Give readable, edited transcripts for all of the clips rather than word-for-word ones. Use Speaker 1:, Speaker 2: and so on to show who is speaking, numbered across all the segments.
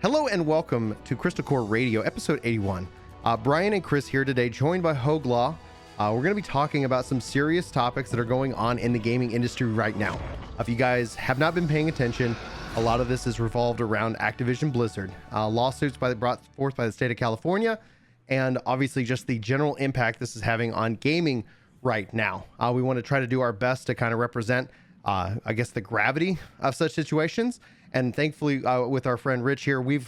Speaker 1: Hello and welcome to Crystal Core Radio, episode 81. Brian and Chris here today, joined by Hogue Law. We're going to be talking about some serious topics that are going on in the gaming industry right now. If you guys have not been paying attention, a lot of this is revolved around Activision Blizzard, lawsuits brought forth by the state of California, and obviously just the general impact this is having on gaming right now. We want to try to do our best to kind of represent, I guess, the gravity of such situations. And thankfully, with our friend Rich here, we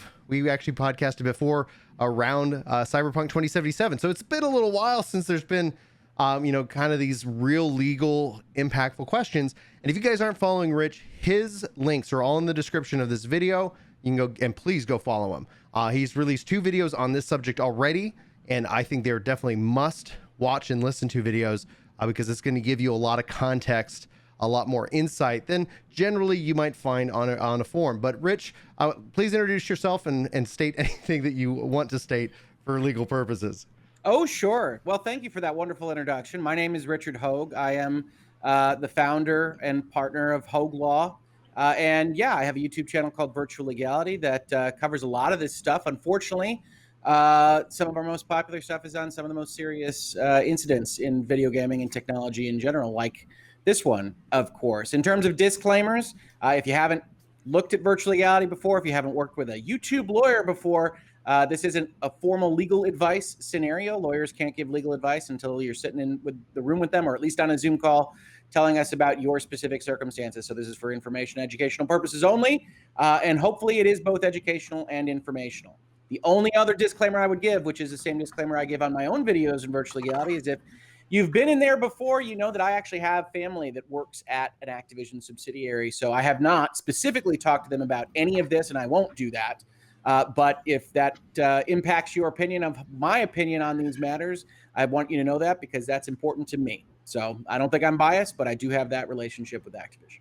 Speaker 1: actually podcasted before around Cyberpunk 2077. So it's been a little while since there's been, kind of these real legal impactful questions. And if you guys aren't following Rich, his links are all in the description of this video. You can go and please go follow him. He's released 2 videos on this subject already, and I think they're definitely must watch and listen to videos because it's going to give you a lot of context, a lot more insight than generally you might find on a forum. But Rich, please introduce yourself and state anything that you want to state for legal purposes.
Speaker 2: Oh, sure. Well, thank you for that wonderful introduction. My name is Richard Hogue. I am the founder and partner of Hogue Law. And yeah, I have a YouTube channel called Virtual Legality that covers a lot of this stuff. Unfortunately, some of our most popular stuff is on some of the most serious incidents in video gaming and technology in general, like this one, of course. In terms of disclaimers, if you haven't looked at virtual legality before, if you haven't worked with a YouTube lawyer before, this isn't a formal legal advice scenario. Lawyers can't give legal advice until you're sitting in the room with them, or at least on a Zoom call, telling us about your specific circumstances. So this is for information, educational purposes only, and hopefully it is both educational and informational. The only other disclaimer I would give, which is the same disclaimer I give on my own videos in virtual legality, is if you've been in there before, you know that I actually have family that works at an Activision subsidiary. So I have not specifically talked to them about any of this, and I won't do that. But if that impacts your opinion of my opinion on these matters, I want you to know that because that's important to me. So I don't think I'm biased, but I do have that relationship with Activision.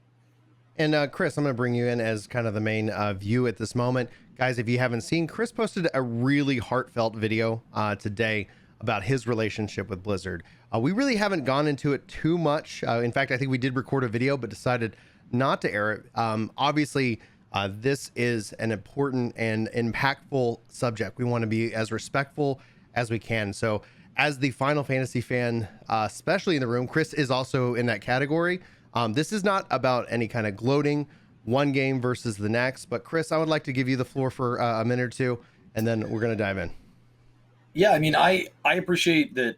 Speaker 1: And Chris, I'm going to bring you in as kind of the main view at this moment. Guys, if you haven't seen, Chris posted a really heartfelt video today about his relationship with Blizzard. We really haven't gone into it too much. In fact, I think we did record a video, but decided not to air it. Obviously, this is an important and impactful subject. We want to be as respectful as we can. So as the Final Fantasy fan, especially in the room, Chris is also in that category. This is not about any kind of gloating, one game versus the next. But Chris, I would like to give you the floor for a minute or two, and then we're going to dive in.
Speaker 3: Yeah, I mean, I appreciate that,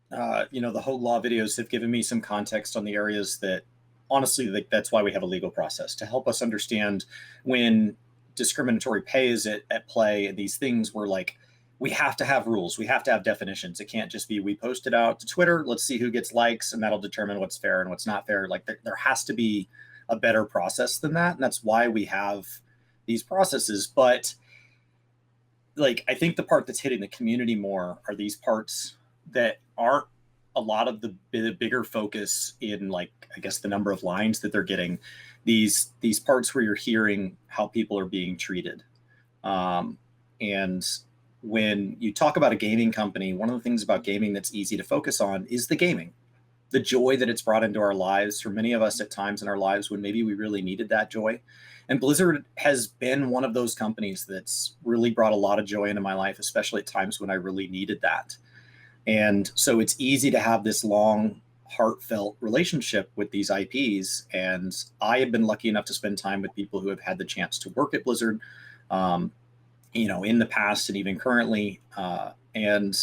Speaker 3: the Hogue Law videos have given me some context on the areas that, honestly, that's why we have a legal process, to help us understand when discriminatory pay is at play, and these things where, like, we have to have rules, we have to have definitions. It can't just be we post it out to Twitter, let's see who gets likes, and that'll determine what's fair and what's not fair. Like, there has to be a better process than that, and that's why we have these processes. But like, I think the part that's hitting the community more are these parts that aren't a lot of the bigger focus in, like, I guess, the number of lines that they're getting. These parts where you're hearing how people are being treated. And when you talk about a gaming company, one of the things about gaming that's easy to focus on is the gaming, the joy that it's brought into our lives for many of us at times in our lives when maybe we really needed that joy. And Blizzard has been one of those companies that's really brought a lot of joy into my life, especially at times when I really needed that. And so it's easy to have this long, heartfelt relationship with these IPs. And I have been lucky enough to spend time with people who have had the chance to work at Blizzard, in the past and even currently. And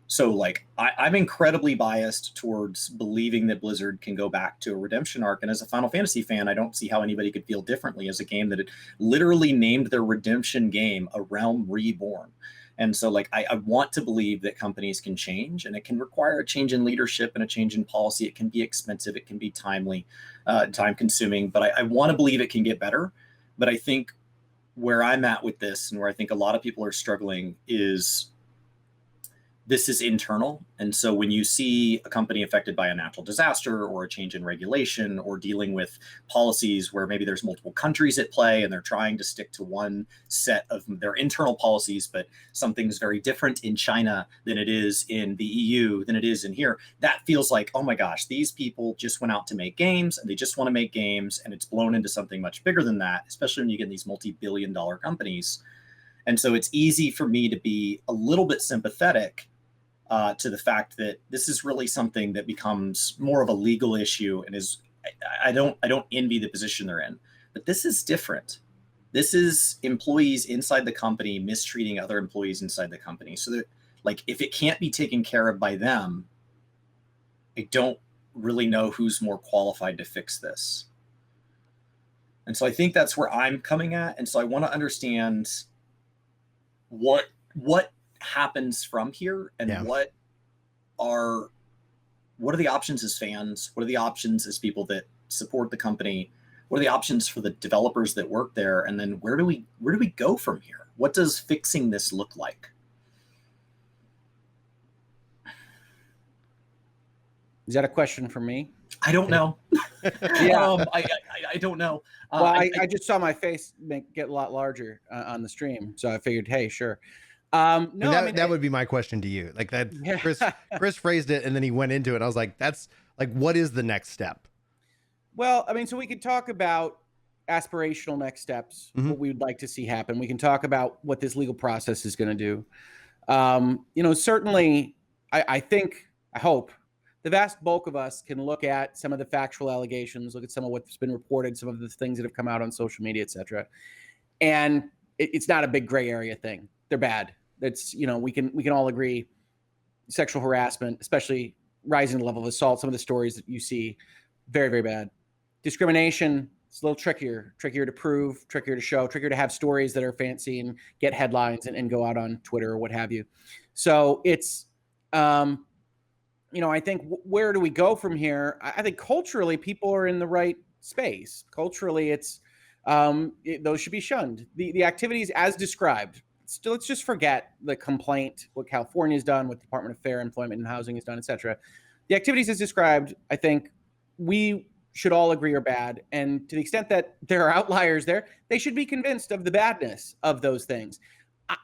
Speaker 3: so, like, I'm incredibly biased towards believing that Blizzard can go back to a redemption arc. And as a Final Fantasy fan, I don't see how anybody could feel differently as a game that had literally named their redemption game A Realm Reborn. And so, like, I want to believe that companies can change, and it can require a change in leadership and a change in policy. It can be expensive. It can be time consuming, but I want to believe it can get better. But I think where I'm at with this, and where I think a lot of people are struggling, is this is internal. And so when you see a company affected by a natural disaster or a change in regulation or dealing with policies where maybe there's multiple countries at play and they're trying to stick to one set of their internal policies, but something's very different in China than it is in the EU, than it is in here, that feels like, oh my gosh, these people just went out to make games and they just want to make games, and it's blown into something much bigger than that, especially when you get these multi-billion-dollar companies. And so it's easy for me to be a little bit sympathetic to the fact that this is really something that becomes more of a legal issue, and is I don't envy the position they're in, but this is different. This is employees inside the company mistreating other employees inside the company. So that, like, if it can't be taken care of by them, I don't really know who's more qualified to fix this. And so I think that's where I'm coming at. And so I want to understand what happens from here, and what are the options as fans, what are the options as people that support the company, what are the options for the developers that work there, and then where do we go from here? What does fixing this look like?
Speaker 2: Is that a question for me?
Speaker 3: I don't know.
Speaker 2: Yeah.
Speaker 3: I don't know.
Speaker 2: Well, I just saw my face get a lot larger on the stream, so I figured, hey, sure. No,
Speaker 1: that would be my question to you. Like that,
Speaker 2: Yeah.
Speaker 1: Chris phrased it, and then he went into it. I was like, that's like, what is the next step?
Speaker 2: Well, I mean, so we could talk about aspirational next steps, what we would like to see happen. We can talk about what this legal process is going to do. Certainly, I hope the vast bulk of us can look at some of the factual allegations, look at some of what's been reported, some of the things that have come out on social media, et cetera. And it's not a big gray area thing. They're bad. It's, we can all agree, sexual harassment, especially rising the level of assault, some of the stories that you see, very, very bad. Discrimination, it's a little trickier to prove, trickier to show, trickier to have stories that are fancy and get headlines and go out on Twitter or what have you. So it's, I think where do we go from here? I think culturally people are in the right space. Culturally, it's those should be shunned. The activities as described. Let's just forget the complaint, what California's done, what the Department of Fair Employment and Housing has done, et cetera. The activities as described, I think we should all agree are bad. And to the extent that there are outliers there, they should be convinced of the badness of those things.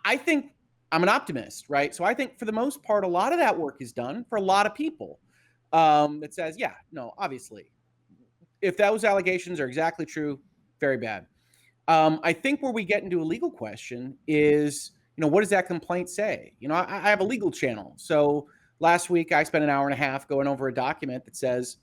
Speaker 2: I think I'm an optimist, right? So I think for the most part, a lot of that work is done for a lot of people that says, yeah, no, obviously, if those allegations are exactly true, very bad. I think where we get into a legal question is, what does that complaint say? I have a legal channel. So last week I spent an hour and a half going over a document that says,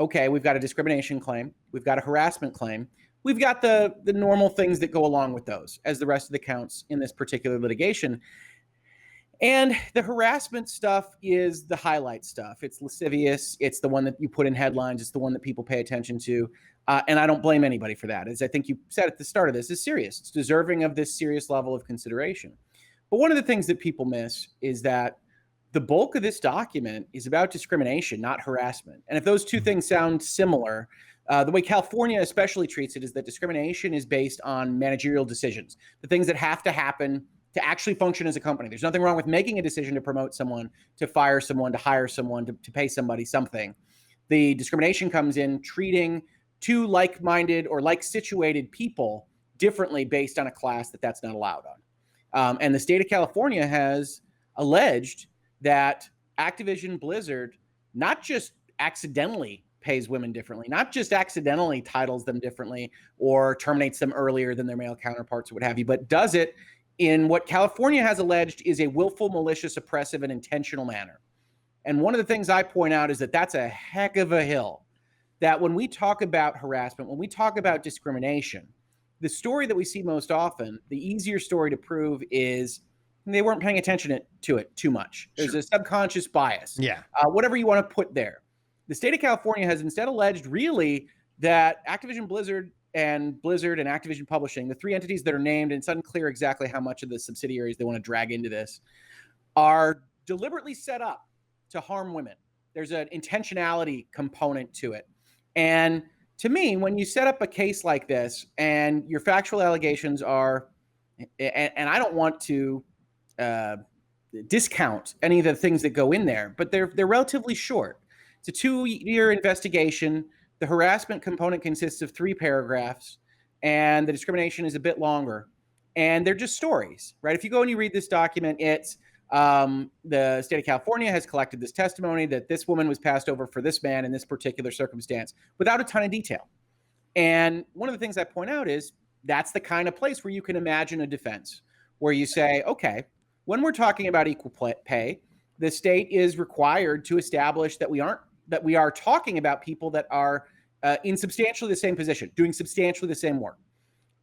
Speaker 2: okay, we've got a discrimination claim. We've got a harassment claim. We've got the normal things that go along with those as the rest of the counts in this particular litigation. And the harassment stuff is the highlight stuff. It's lascivious. It's the one that you put in headlines. It's the one that people pay attention to. And I don't blame anybody for that. As I think you said at the start of this, is serious. It's deserving of this serious level of consideration. But one of the things that people miss is that the bulk of this document is about discrimination, not harassment. And if those two things sound similar, the way California especially treats it is that discrimination is based on managerial decisions, the things that have to happen to actually function as a company. There's nothing wrong with making a decision to promote someone, to fire someone, to hire someone, to pay somebody something. The discrimination comes in treating two like-minded or like-situated people differently based on a class that's not allowed on. And the state of California has alleged that Activision Blizzard not just accidentally pays women differently, not just accidentally titles them differently or terminates them earlier than their male counterparts or what have you, but does it in what California has alleged is a willful, malicious, oppressive, and intentional manner. And one of the things I point out is that that's a heck of a hill. That when we talk about harassment, when we talk about discrimination, the story that we see most often, the easier story to prove is they weren't paying attention to it too much. There's a subconscious bias.
Speaker 1: Yeah.
Speaker 2: Whatever you want to put there. The state of California has instead alleged really that Activision Blizzard and Activision Publishing, the three entities that are named, and it's unclear exactly how much of the subsidiaries they want to drag into this, are deliberately set up to harm women. There's an intentionality component to it. And to me, when you set up a case like this and your factual allegations are, and I don't want to discount any of the things that go in there, but they're relatively short. It's a 2-year investigation. The harassment component consists of 3 paragraphs, and the discrimination is a bit longer. And they're just stories, right? If you go and you read this document, it's the state of California has collected this testimony that this woman was passed over for this man in this particular circumstance without a ton of detail. And one of the things I point out is that's the kind of place where you can imagine a defense, where you say, okay, when we're talking about equal pay, the state is required to establish that we are talking about people that are in substantially the same position, doing substantially the same work.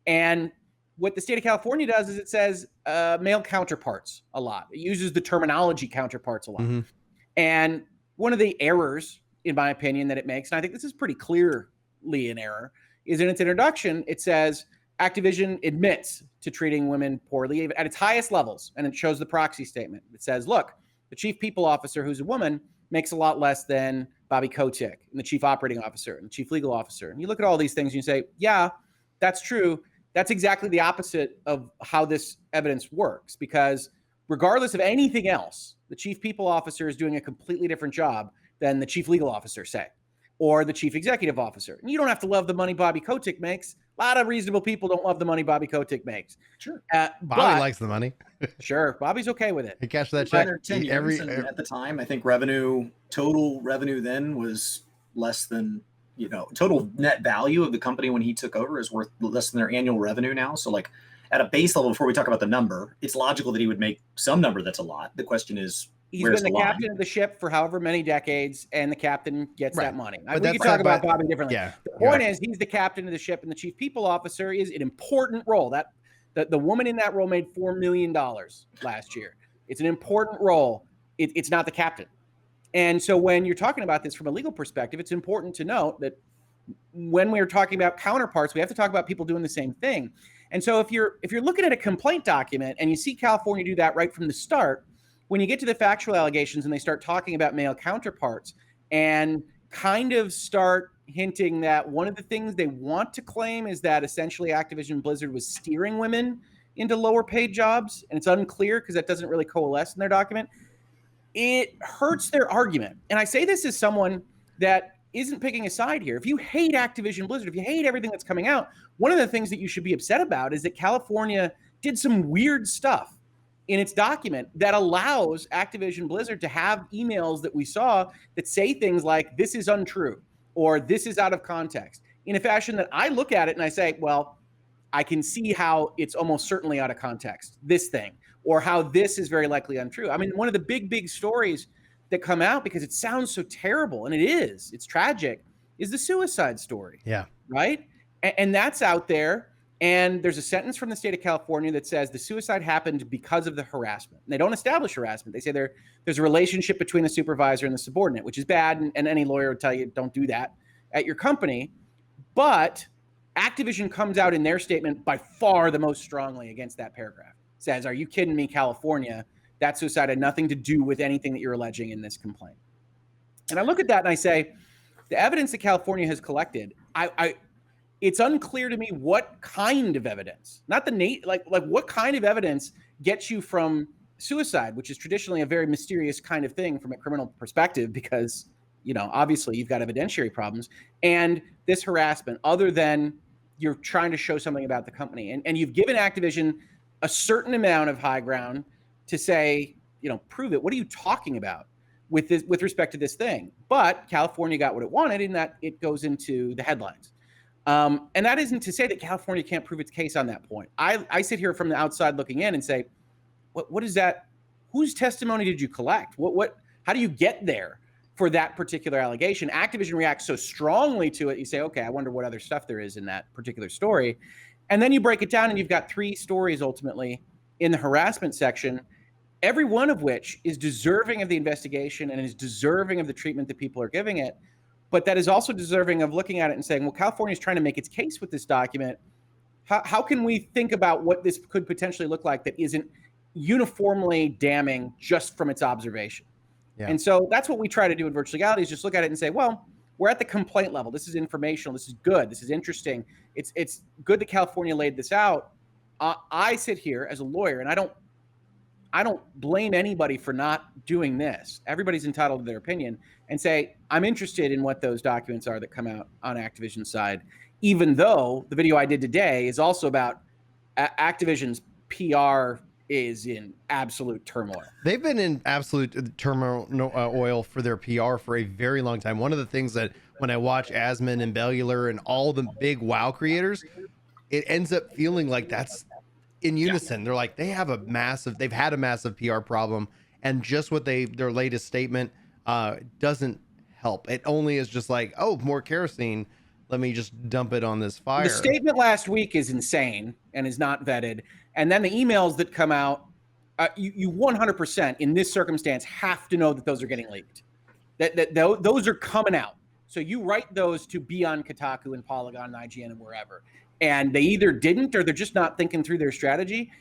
Speaker 2: And what the state of California does is it says male counterparts a lot. It uses the terminology counterparts a lot. Mm-hmm. And one of the errors, in my opinion, that it makes, and I think this is pretty clearly an error, is in its introduction, it says Activision admits to treating women poorly at its highest levels. And it shows the proxy statement. It says, look, the chief people officer, who's a woman, makes a lot less than Bobby Kotick, and the chief operating officer, and the chief legal officer. And you look at all these things and you say, yeah, that's true. That's exactly the opposite of how this evidence works, because regardless of anything else, the chief people officer is doing a completely different job than the chief legal officer, say, or the chief executive officer. And you don't have to love the money Bobby Kotick makes. A lot of reasonable people don't love the money Bobby Kotick makes.
Speaker 3: Sure.
Speaker 1: Bobby likes the money.
Speaker 2: Sure. Bobby's okay with it.
Speaker 1: He cashed that check.
Speaker 3: 10 years, and at the time, I think total revenue then was less than, total net value of the company when he took over is worth less than their annual revenue now. So like at a base level, before we talk about the number, it's logical that he would make some number that's a lot. The question is,
Speaker 2: he's been the captain of the ship for however many decades, and the captain gets that money. We can talk about Bobby differently. Yeah, the point is, he's the captain of the ship, and the chief people officer is an important role. That the woman in that role made $4 million last year. It's an important role. It's not the captain. And so when you're talking about this from a legal perspective, it's important to note that when we're talking about counterparts, we have to talk about people doing the same thing. And so if you're looking at a complaint document and you see California do that right from the start, when you get to the factual allegations and they start talking about male counterparts and kind of start hinting that one of the things they want to claim is that essentially Activision Blizzard was steering women into lower paid jobs, and it's unclear because that doesn't really coalesce in their document, it hurts their argument. And I say this as someone that isn't picking a side here. If you hate Activision Blizzard, if you hate everything that's coming out, one of the things that you should be upset about is that California did some weird stuff in its document that allows Activision Blizzard to have emails that we saw that say things like, this is untrue, or this is out of context, in a fashion that I look at it and I say, well, I can see how it's almost certainly out of context, this thing, or how this is very likely untrue. I mean, one of the big stories that come out, because it sounds so terrible, and it's tragic, is the suicide story.
Speaker 1: Yeah.
Speaker 2: Right? And that's out there. And there's a sentence from the state of California that says the suicide happened because of the harassment. And they don't establish harassment. They say there's a relationship between the supervisor and the subordinate, which is bad. And any lawyer would tell you, don't do that at your company. But Activision comes out in their statement by far the most strongly against that paragraph. Says, are you kidding me, California? That suicide had nothing to do with anything that you're alleging in this complaint. And I look at that and I say, the evidence that California has collected, it's unclear to me what kind of evidence, not the like what kind of evidence gets you from suicide, which is traditionally a very mysterious kind of thing from a criminal perspective, because, obviously you've got evidentiary problems, and this harassment, other than you're trying to show something about the company. And you've given Activision a certain amount of high ground to say, prove it. What are you talking about with respect to this thing? But California got what it wanted in that it goes into the headlines. And that isn't to say that California can't prove its case on that point. I sit here from the outside looking in and say, what is that? Whose testimony did you collect? How do you get there for that particular allegation? Activision reacts so strongly to it. You say, okay, I wonder what other stuff there is in that particular story. And then you break it down and you've got 3 stories ultimately in the harassment section, every one of which is deserving of the investigation and is deserving of the treatment that people are giving it. But that is also deserving of looking at it and saying, well, California is trying to make its case with this document. How can we think about what this could potentially look like that isn't uniformly damning just from its observation? Yeah. And so that's what we try to do in virtual legality, is just look at it and say, well, we're at the complaint level. This is informational. This is good. This is interesting. It's good that California laid this out. I sit here as a lawyer, and I don't blame anybody for not doing this. Everybody's entitled to their opinion, and say, I'm interested in what those documents are that come out on Activision's side, even though the video I did today is also about Activision's PR is in absolute turmoil.
Speaker 1: They've been in absolute turmoil oil for their PR for a very long time. One of the things that when I watch Asmon and Bellular and all the big WoW creators, it ends up feeling like that's in unison. Yeah. They're like, they've had a massive PR problem, and just what their latest statement doesn't help. It only is just like, oh, more kerosene. Let me just dump it on this fire.
Speaker 2: The statement last week is insane and is not vetted. And then the emails that come out, you 100% in this circumstance have to know that those are getting leaked. That those are coming out. So you write those to be on Kotaku and Polygon and IGN and wherever. And they either didn't or they're just not thinking through their strategy.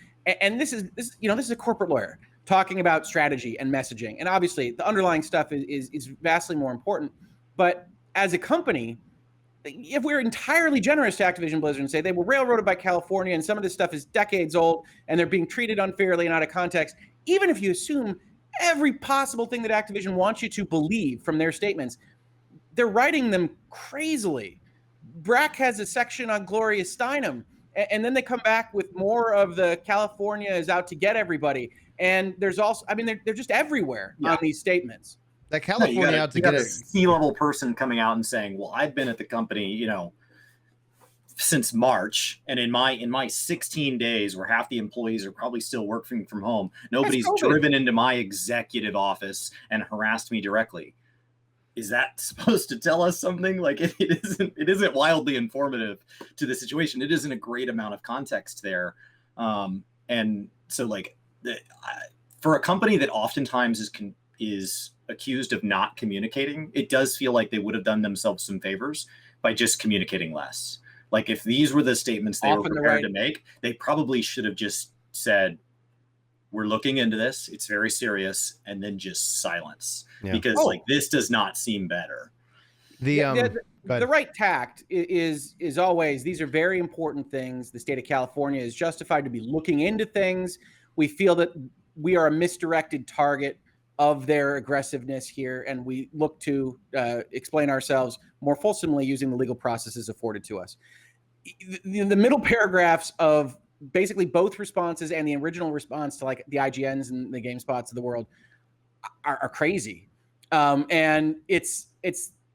Speaker 2: And this is a corporate lawyer talking about strategy and messaging. And obviously the underlying stuff is vastly more important. But as a company, if we're entirely generous to Activision Blizzard and say they were railroaded by California and some of this stuff is decades old and they're being treated unfairly and out of context, even if you assume every possible thing that Activision wants you to believe from their statements, they're writing them crazily. Brack has a section on Gloria Steinem, and then they come back with more of the California is out to get everybody. And there's also, they're just everywhere on these statements.
Speaker 1: That California out to get
Speaker 3: a C-level person coming out and saying, well, I've been at the company, since March, and in my 16 days where half the employees are probably still working from home, nobody's driven into my executive office and harassed me directly. Is that supposed to tell us something? Like it isn't wildly informative to the situation. It isn't a great amount of context there. And so for a company that oftentimes is accused of not communicating, it does feel like they would have done themselves some favors by just communicating less. Like if these were the statements they were prepared to make, they probably should have just said, we're looking into this, it's very serious, and then just silence. Yeah. Because this does not seem better.
Speaker 2: The right tact is always, these are very important things. The state of California is justified to be looking into things. We feel that we are a misdirected target of their aggressiveness here, and we look to explain ourselves more fulsomely using the legal processes afforded to us. The middle paragraphs of basically both responses and the original response to like the IGNs and the GameSpots of the world are crazy. And it's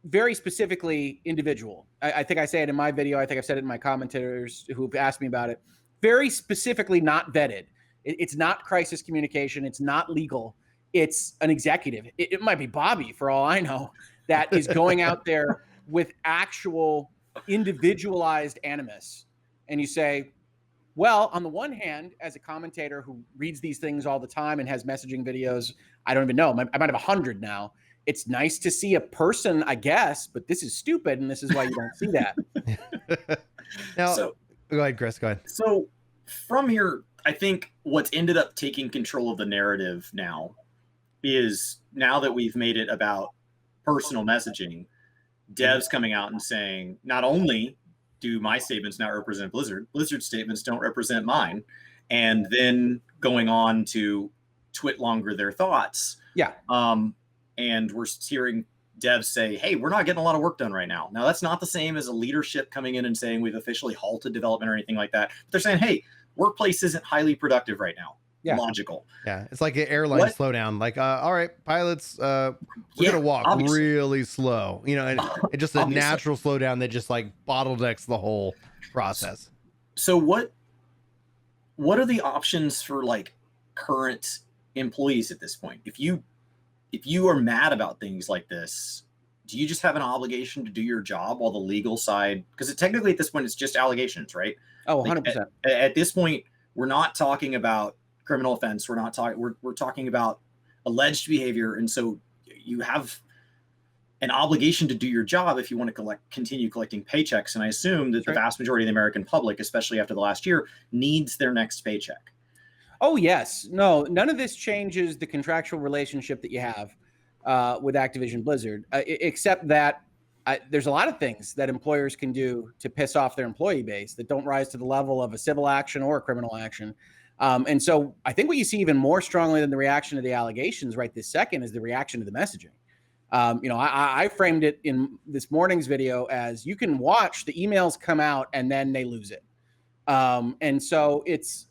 Speaker 2: very specifically individual. I think I say it in my video. I think I've said it in my commentators who've asked me about it. Very specifically not vetted. It's not crisis communication. It's not legal. It's an executive. It might be Bobby, for all I know, that is going out there with actual individualized animus. And you say, well, on the one hand, as a commentator who reads these things all the time and has messaging videos, I don't even know, I might have 100 now. It's nice to see a person, I guess, but this is stupid, and this is why you don't see that.
Speaker 1: Now, go ahead, Chris, go ahead.
Speaker 3: So from here, I think what's ended up taking control of the narrative now is, now that we've made it about personal messaging, devs coming out and saying, not only do my statements not represent Blizzard's statements don't represent mine, and then going on to twit longer their thoughts.
Speaker 2: Yeah.
Speaker 3: And we're hearing devs say, hey, we're not getting a lot of work done right now. Now, that's not the same as a leadership coming in and saying we've officially halted development or anything like that. But they're saying, hey, workplace isn't highly productive right now. Yeah. Logical.
Speaker 1: Yeah. It's like an airline slowdown. Like, all right, pilots, we're going to walk really slow, and it's just a natural slowdown that just like bottlenecks the whole process.
Speaker 3: So what are the options for like current employees at this point? If you are mad about things like this, do you just have an obligation to do your job while the legal side, because technically at this point, it's just allegations, right?
Speaker 2: Oh, 100%.
Speaker 3: At this point, we're not talking about criminal offense. We're talking about alleged behavior. And so you have an obligation to do your job if you want to continue collecting paychecks. And I assume that the vast majority of the American public, especially after the last year, needs their next paycheck.
Speaker 2: Oh, yes. No, none of this changes the contractual relationship that you have with Activision Blizzard, except that there's a lot of things that employers can do to piss off their employee base that don't rise to the level of a civil action or a criminal action. And so I think what you see even more strongly than the reaction to the allegations right this second is the reaction to the messaging. I framed it in this morning's video as you can watch the emails come out and then they lose it. And so it's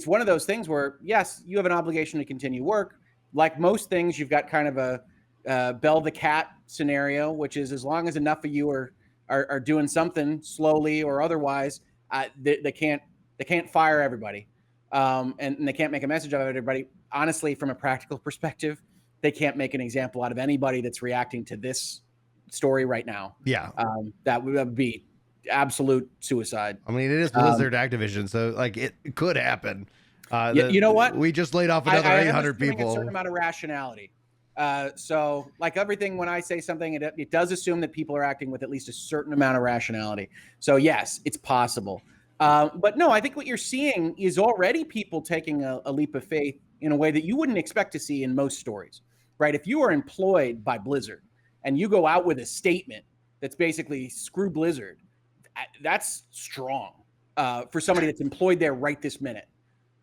Speaker 2: one of those things where, yes, you have an obligation to continue work. Like most things, you've got kind of a bell the cat scenario, which is as long as enough of you are doing something slowly or otherwise, they can't fire everybody. And they can't make a message out of everybody. Honestly, from a practical perspective, they can't make an example out of anybody that's reacting to this story right now.
Speaker 1: Yeah.
Speaker 2: That would be absolute suicide.
Speaker 1: I mean, it is Blizzard Activision, so like it could happen.
Speaker 2: You know what?
Speaker 1: We just laid off another 800 people.
Speaker 2: A certain amount of rationality. So like everything, when I say something, it does assume that people are acting with at least a certain amount of rationality. So yes, it's possible. But no, I think what you're seeing is already people taking a leap of faith in a way that you wouldn't expect to see in most stories, right? If you are employed by Blizzard and you go out with a statement that's basically screw Blizzard, that's strong for somebody that's employed there right this minute.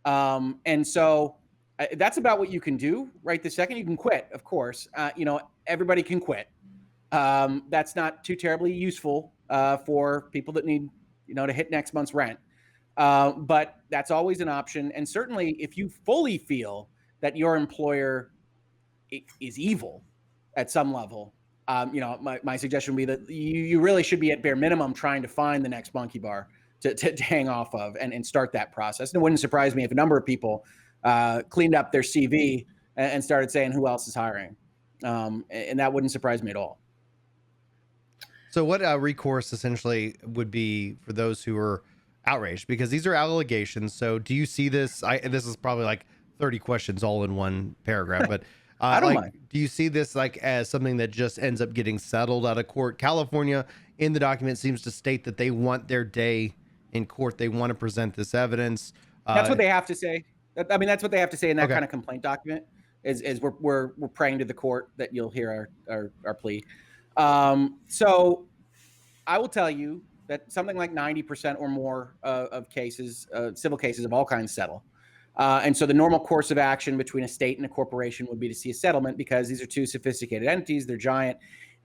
Speaker 2: And so that's about what you can do right this second. You can quit, of course. Everybody can quit. That's not too terribly useful for people that need, to hit next month's rent. But that's always an option. And certainly if you fully feel that your employer is evil at some level, my suggestion would be that you really should be at bare minimum trying to find the next monkey bar to hang off of and start that process. And it wouldn't surprise me if a number of people cleaned up their CV and started saying who else is hiring. And that wouldn't surprise me at all.
Speaker 1: So what recourse essentially would be for those who are outraged? Because these are allegations. So do you see this? This is probably like 30 questions all in one paragraph, but
Speaker 2: I don't mind.
Speaker 1: Do you see this like as something that just ends up getting settled out of court? California in the document seems to state that they want their day in court. They want to present this evidence.
Speaker 2: That's what they have to say. I mean, that's what they have to say in that kind of complaint document is we're praying to the court that you'll hear our plea. So I will tell you that something like 90% or more of cases, civil cases of all kinds, settle. And so the normal course of action between a state and a corporation would be to see a settlement because these are two sophisticated entities. They're giant.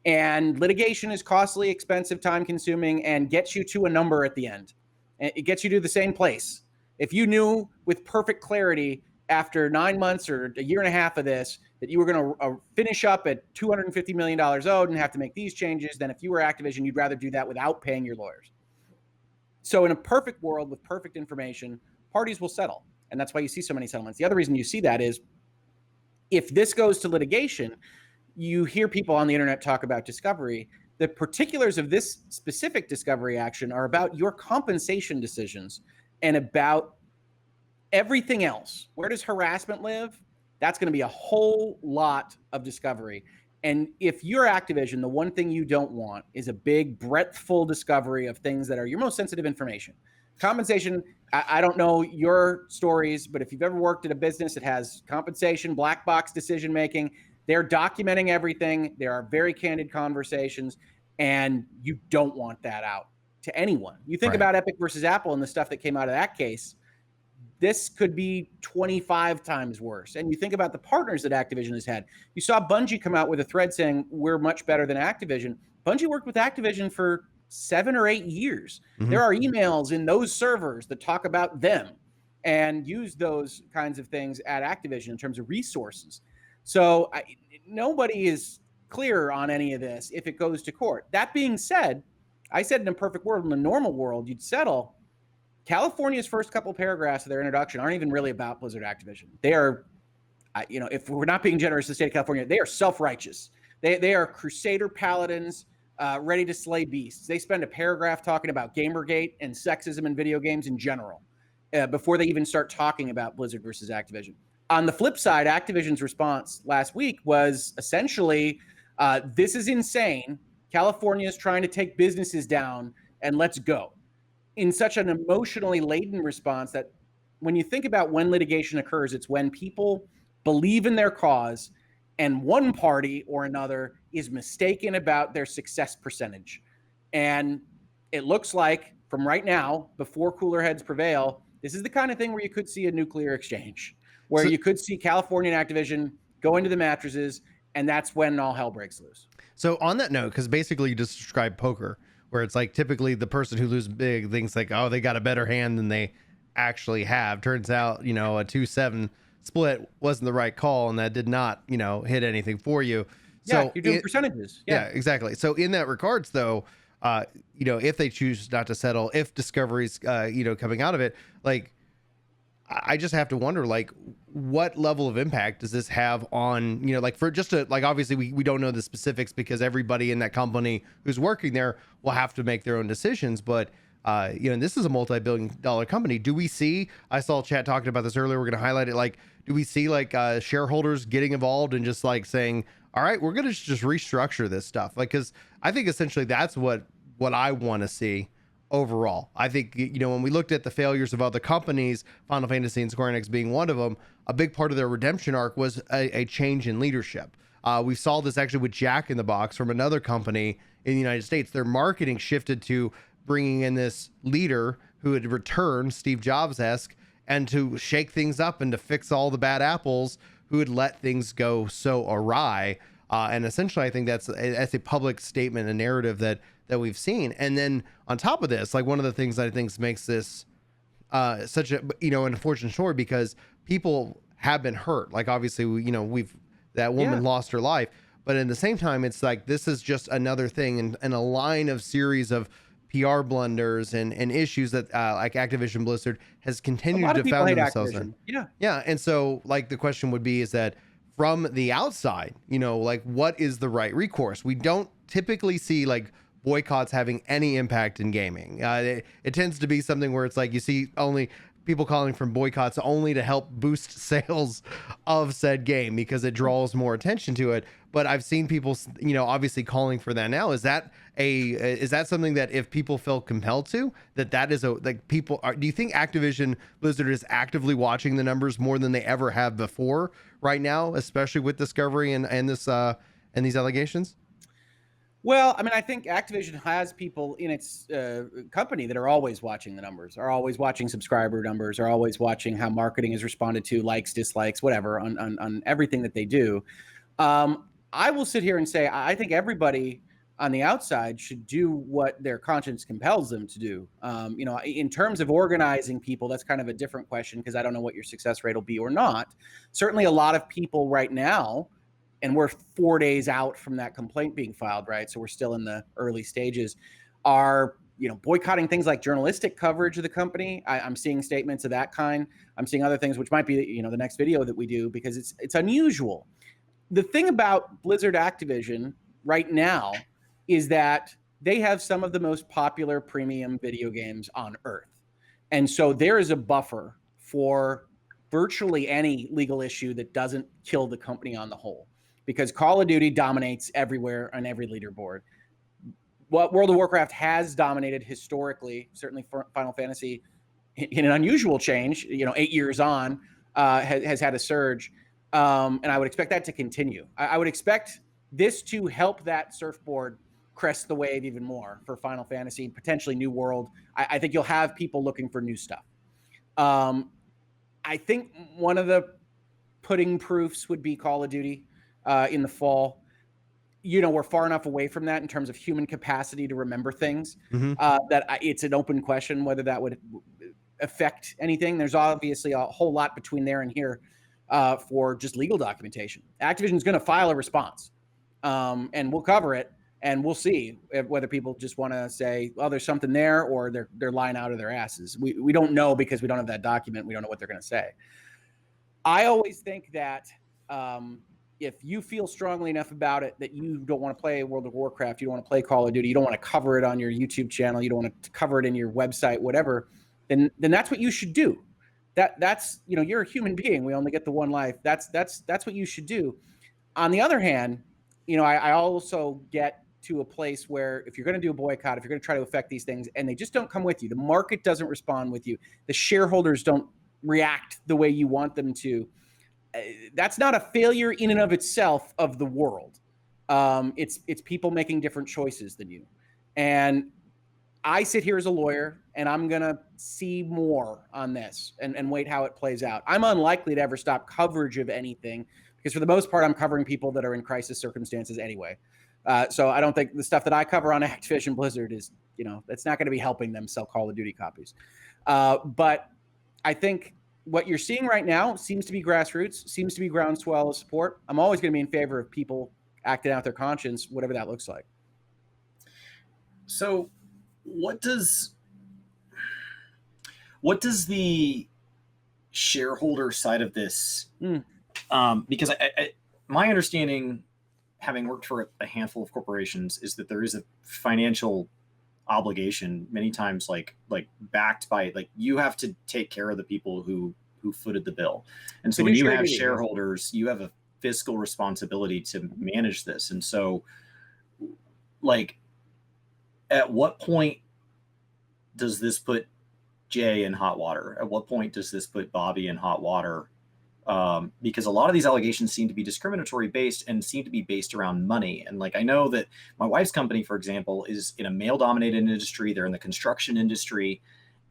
Speaker 2: And litigation is costly, expensive, time-consuming, and gets you to a number at the end. It gets you to the same place. If you knew with perfect clarity after 9 months or a year and a half of this that you were going to finish up at $250 million owed and have to make these changes, then if you were Activision, you'd rather do that without paying your lawyers. So in a perfect world with perfect information, parties will settle. And that's why you see so many settlements. The other reason you see that is if this goes to litigation, you hear people on the internet talk about discovery. The particulars of this specific discovery action are about your compensation decisions and about everything else. Where does harassment live? That's going to be a whole lot of discovery. And if you're Activision, the one thing you don't want is a big, breadthful discovery of things that are your most sensitive information. Compensation, I don't know your stories, but if you've ever worked at a business that has compensation, black box decision making, they're documenting everything. There are very candid conversations, and you don't want that out to anyone. You think about Epic versus Apple and the stuff that came out of that case. This could be 25 times worse. And you think about the partners that Activision has had. You saw Bungie come out with a thread saying, we're much better than Activision. Bungie worked with Activision for 7 or 8 years. Mm-hmm. There are emails in those servers that talk about them and use those kinds of things at Activision in terms of resources. So nobody is clear on any of this if it goes to court. That being said, I said in a perfect world, in a normal world, you'd settle. California's first couple paragraphs of their introduction aren't even really about Blizzard Activision. They are, if we're not being generous to the state of California, they are self-righteous. They are crusader paladins ready to slay beasts. They spend a paragraph talking about Gamergate and sexism in video games in general before they even start talking about Blizzard versus Activision. On the flip side, Activision's response last week was essentially, this is insane. California is trying to take businesses down, and let's go. In such an emotionally laden response that when you think about when litigation occurs, it's when people believe in their cause and one party or another is mistaken about their success percentage. And it looks like from right now, before cooler heads prevail, this is the kind of thing where you could see a nuclear exchange, where you could see California and Activision go into the mattresses, and that's when all hell breaks loose.
Speaker 1: So on that note, because basically you just described poker, where it's like typically the person who loses big thinks like, oh, they got a better hand than they actually have. Turns out, you know, a 2-7 split wasn't the right call, and that did not, you know, hit anything for you.
Speaker 2: Yeah,
Speaker 1: So
Speaker 2: you're doing percentages.
Speaker 1: Yeah, exactly. So in that regards, though, you know, if they choose not to settle, if Discovery's, you know, coming out of it, like, I just have to wonder, like, what level of impact does this have on, you know, like, for just to, like, obviously we don't know the specifics because everybody in that company who's working there will have to make their own decisions. But, you know, this is a multi-billion-dollar company. Do we see, I saw chat talking about this earlier, we're going to highlight it, like, do we see like shareholders getting involved and just like saying, all right, we're going to just restructure this stuff? Like, because I think essentially that's what I want to see overall. I think, you know, when we looked at the failures of other companies, Final Fantasy and Square Enix being one of them, a big part of their redemption arc was a change in leadership. We saw this actually with Jack in the Box from another company in the United States. Their marketing shifted to bringing in this leader who had returned, Steve Jobs-esque, and to shake things up and to fix all the bad apples who had let things go so awry. And essentially, I think that's a public statement, a narrative that we've seen. And then on top of this, like, one of the things that I think makes this such a, you know, an unfortunate story, because people have been hurt. Like, obviously, that woman lost her life, but at the same time, it's like, this is just another thing in a line of series of PR blunders and issues that like Activision Blizzard has continued to found themselves in. Yeah. And so, like, the question would be, is that from the outside, you know, like, what is the right recourse? We don't typically see like boycotts having any impact in gaming. It tends to be something where it's like, you see only people calling from boycotts only to help boost sales of said game because it draws more attention to it. But I've seen people, you know, obviously calling for that now. Is that something that if people feel compelled to, that is like, people are, do you think Activision Blizzard is actively watching the numbers more than they ever have before right now, especially with Discovery and this and these allegations?
Speaker 2: Well, I mean, I think Activision has people in its company that are always watching the numbers, are always watching subscriber numbers, are always watching how marketing is responded to, likes, dislikes, whatever, on everything that they do. I will sit here and say, I think everybody on the outside should do what their conscience compels them to do. You know, in terms of organizing people, that's kind of a different question, because I don't know what your success rate will be or not. Certainly a lot of people right now, and we're 4 days out from that complaint being filed, right? So we're still in the early stages, are, you know, boycotting things like journalistic coverage of the company. I'm seeing statements of that kind. I'm seeing other things, which might be, you know, the next video that we do, because it's unusual. The thing about Blizzard Activision right now is that they have some of the most popular premium video games on earth. And so there is a buffer for virtually any legal issue that doesn't kill the company on the whole, because Call of Duty dominates everywhere on every leaderboard. What World of Warcraft has dominated historically, certainly for Final Fantasy, in an unusual change, you know, 8 years on, has had a surge. And I would expect that to continue. I would expect this to help that surfboard crest the wave even more for Final Fantasy, potentially New World. I think you'll have people looking for new stuff. I think one of the pudding proofs would be Call of Duty in the fall. You know, we're far enough away from that in terms of human capacity to remember things that it's an open question whether that would affect anything. There's obviously a whole lot between there and here for just legal documentation. Activision's going to file a response, and we'll cover it, and we'll see whether people just want to say, well, there's something there, or they're lying out of their asses. We don't know, because we don't have that document. We don't know what they're going to say. I always think that if you feel strongly enough about it that you don't want to play World of Warcraft, you don't want to play Call of Duty, you don't want to cover it on your YouTube channel, you don't want to cover it in your website, whatever, then that's what you should do. That's, you know, you're a human being. We only get the one life. That's what you should do. On the other hand, you know, I also get to a place where if you're going to do a boycott, if you're going to try to affect these things and they just don't come with you, the market doesn't respond with you, the shareholders don't react the way you want them to, that's not a failure in and of itself of the world. It's people making different choices than you. And I sit here as a lawyer and I'm going to see more on this and wait how it plays out. I'm unlikely to ever stop coverage of anything because for the most part, I'm covering people that are in crisis circumstances anyway. So I don't think the stuff that I cover on Activision Blizzard is, that's not going to be helping them sell Call of Duty copies. But I think what you're seeing right now seems to be grassroots, seems to be groundswell of support. I'm always going to be in favor of people acting out their conscience, whatever that looks like.
Speaker 3: So what does the shareholder side of this, because my understanding, having worked for a handful of corporations, is that there is a financial obligation many times, like backed by, like, you have to take care of the people who footed the bill. And so when you have shareholders, you have a fiscal responsibility to manage this. And so, like, at what point does this put Jay in hot water? At what point does this put Bobby in hot water? Because a lot of these allegations seem to be discriminatory based and seem to be based around money. And like, I know that my wife's company, for example, is in a male dominated industry. They're in the construction industry,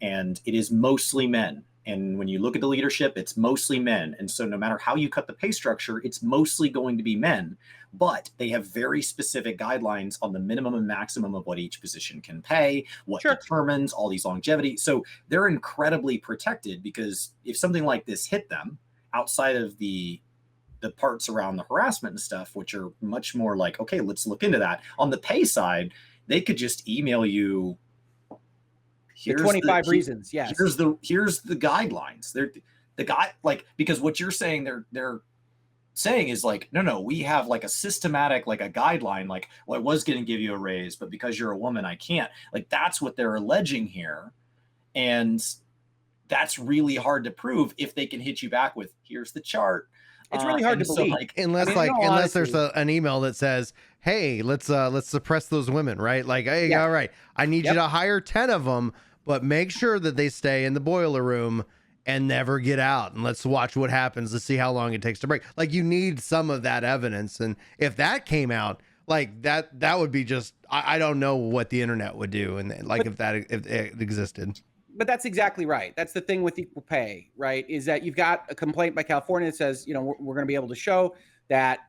Speaker 3: and it is mostly men. And when you look at the leadership, it's mostly men. And so no matter how you cut the pay structure, it's mostly going to be men. But they have very specific guidelines on the minimum and maximum of what each position can pay, what determines all these longevity. So they're incredibly protected, because if something like this hit them, outside of the parts around the harassment and stuff, which are much more like, okay, let's look into that. On the pay side, they could just email you,
Speaker 2: here's 25 reasons. Yes.
Speaker 3: Here's the guidelines. They're the guy, like, because what you're saying, they're saying is like, no, we have like a systematic, like a guideline, like, well, I was going to give you a raise, but because you're a woman, I can't. Like, that's what they're alleging here. And that's really hard to prove if they can hit you back with, here's the chart.
Speaker 2: It's really hard to believe.
Speaker 1: Unless there's an email that says, hey, let's suppress those women, right? Like, hey, all right, I need you to hire 10 of them, but make sure that they stay in the boiler room and never get out. And let's watch what happens to see how long it takes to break. Like, you need some of that evidence. And if that came out, like that would be just, I don't know what the internet would do. And like, if it existed.
Speaker 2: But that's exactly right. That's the thing with equal pay, right? Is that you've got a complaint by California that says, we're going to be able to show that,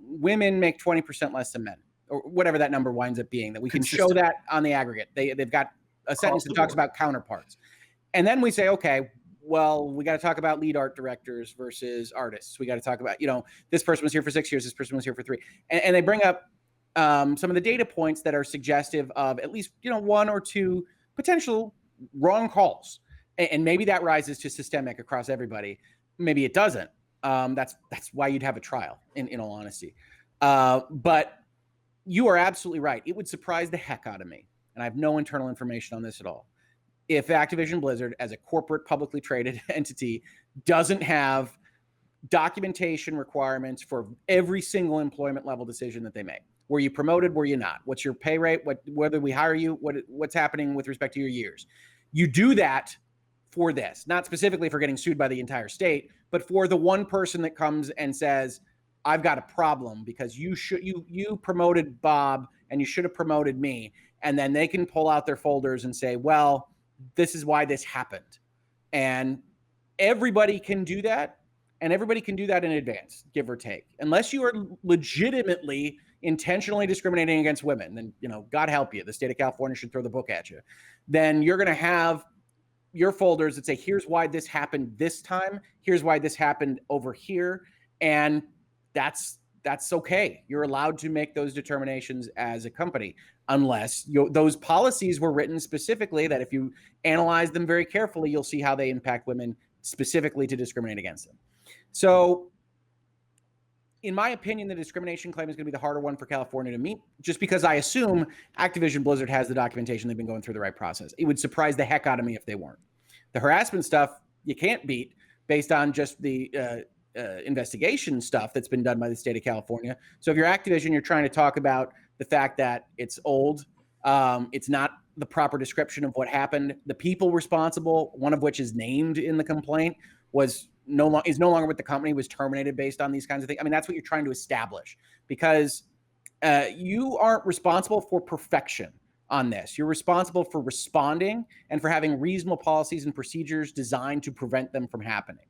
Speaker 2: women make 20% less than men, or whatever that number winds up being, that we can show that on the aggregate. They've got a sentence that talks about counterparts. And then we say, okay, well, we got to talk about lead art directors versus artists. We got to talk about, this person was here for 6 years, this person was here for 3. And they bring up some of the data points that are suggestive of at least, 1 or 2 potential wrong calls. And maybe that rises to systemic across everybody. Maybe it doesn't. That's why you'd have a trial, in all honesty. But you are absolutely right. It would surprise the heck out of me, and I have no internal information on this at all, if Activision Blizzard, as a corporate publicly traded entity, doesn't have documentation requirements for every single employment level decision that they make. Were you promoted? Were you not? What's your pay rate? Whether we hire you? What's happening with respect to your years? You do that for this, not specifically for getting sued by the entire state, but for the one person that comes and says, I've got a problem because you promoted Bob and you should have promoted me. And then they can pull out their folders and say, well, this is why this happened. And everybody can do that. And everybody can do that in advance, give or take. Unless you are legitimately intentionally discriminating against women, then, God help you, the state of California should throw the book at you. Then you're going to have your folders that say, here's why this happened this time. Here's why this happened over here. And that's okay. You're allowed to make those determinations as a company, unless those policies were written specifically that if you analyze them very carefully, you'll see how they impact women specifically to discriminate against them. So in my opinion, the discrimination claim is going to be the harder one for California to meet, just because I assume Activision Blizzard has the documentation. They've been going through the right process. It would surprise the heck out of me if they weren't. The harassment stuff, you can't beat based on just the investigation stuff that's been done by the state of California. So if you're Activision, you're trying to talk about the fact that it's old. It's not the proper description of what happened. The people responsible, one of which is named in the complaint, is no longer with the company, was terminated based on these kinds of things. I mean, that's what you're trying to establish, because you aren't responsible for perfection. on this. You're responsible for responding and for having reasonable policies and procedures designed to prevent them from happening.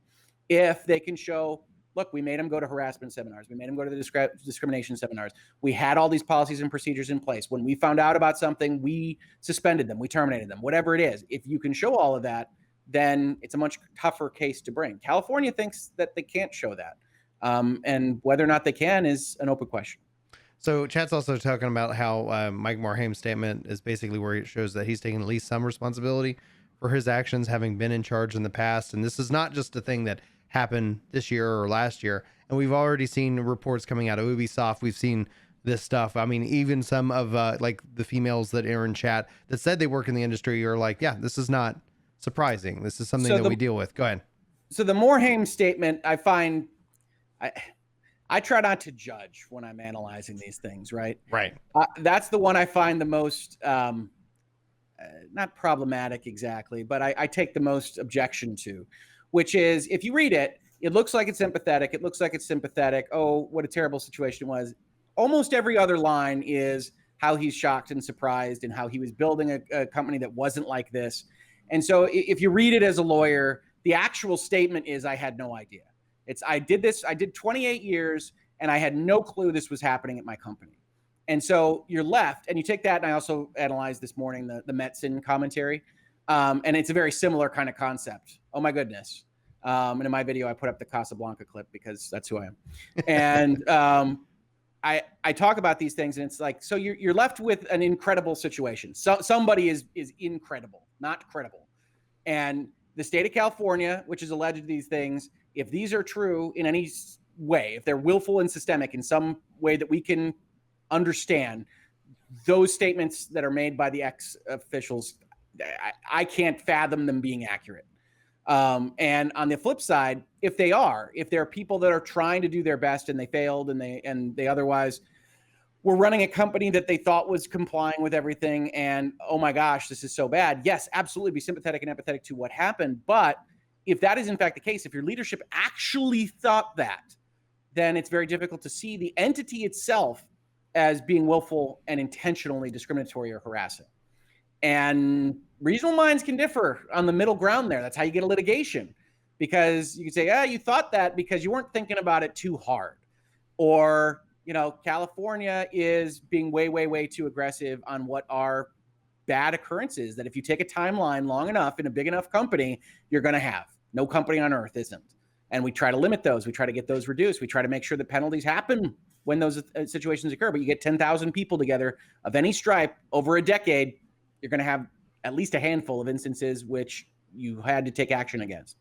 Speaker 2: If they can show, look, we made them go to harassment seminars, we made them go to the discrimination seminars, we had all these policies and procedures in place. When we found out about something, we suspended them, we terminated them, whatever it is. If you can show all of that, then it's a much tougher case to bring. California thinks that they can't show that. And whether or not they can is an open question.
Speaker 1: So chat's also talking about how Mike Morhaim's statement is basically where it shows that he's taking at least some responsibility for his actions, having been in charge in the past. And this is not just a thing that happened this year or last year. And we've already seen reports coming out of Ubisoft. We've seen this stuff. I mean, even some of like the females that are in chat that said they work in the industry are like, yeah, this is not surprising. This is something that we deal with. Go ahead.
Speaker 2: So the Morhaim statement, I find, I try not to judge when I'm analyzing these things, right?
Speaker 1: Right.
Speaker 2: That's the one I find the most, not problematic exactly, but I take the most objection to, which is if you read it, it looks like it's sympathetic. It looks like it's sympathetic. Oh, what a terrible situation it was. Almost every other line is how he's shocked and surprised and how he was building a company that wasn't like this. And so if you read it as a lawyer, the actual statement is, I had no idea. I did 28 years and I had no clue this was happening at my company. And so you're left, and you take that, and I also analyzed this morning the Metzen commentary, and it's a very similar kind of concept. Oh my goodness. And in my video, I put up the Casablanca clip because that's who I am. And I talk about these things, and it's like, so you're left with an incredible situation. So somebody is incredible, not credible. And the state of California, which is alleged these things, if these are true in any way, if they're willful and systemic in some way that we can understand, those statements that are made by the ex-officials, I can't fathom them being accurate. And on the flip side, if there are people that are trying to do their best and they failed and they otherwise were running a company that they thought was complying with everything, and oh my gosh, this is so bad. Yes, absolutely be sympathetic and empathetic to what happened. But if that is in fact the case, if your leadership actually thought that, then it's very difficult to see the entity itself as being willful and intentionally discriminatory or harassing. And reasonable minds can differ on the middle ground there. That's how you get a litigation, because you can say, you thought that because you weren't thinking about it too hard. Or, California is being way, way, way too aggressive on what are bad occurrences that if you take a timeline long enough in a big enough company, you're going to have. No company on earth isn't. And we try to limit those. We try to get those reduced. We try to make sure that penalties happen when those situations occur. But you get 10,000 people together of any stripe over a decade, you're going to have at least a handful of instances which you had to take action against.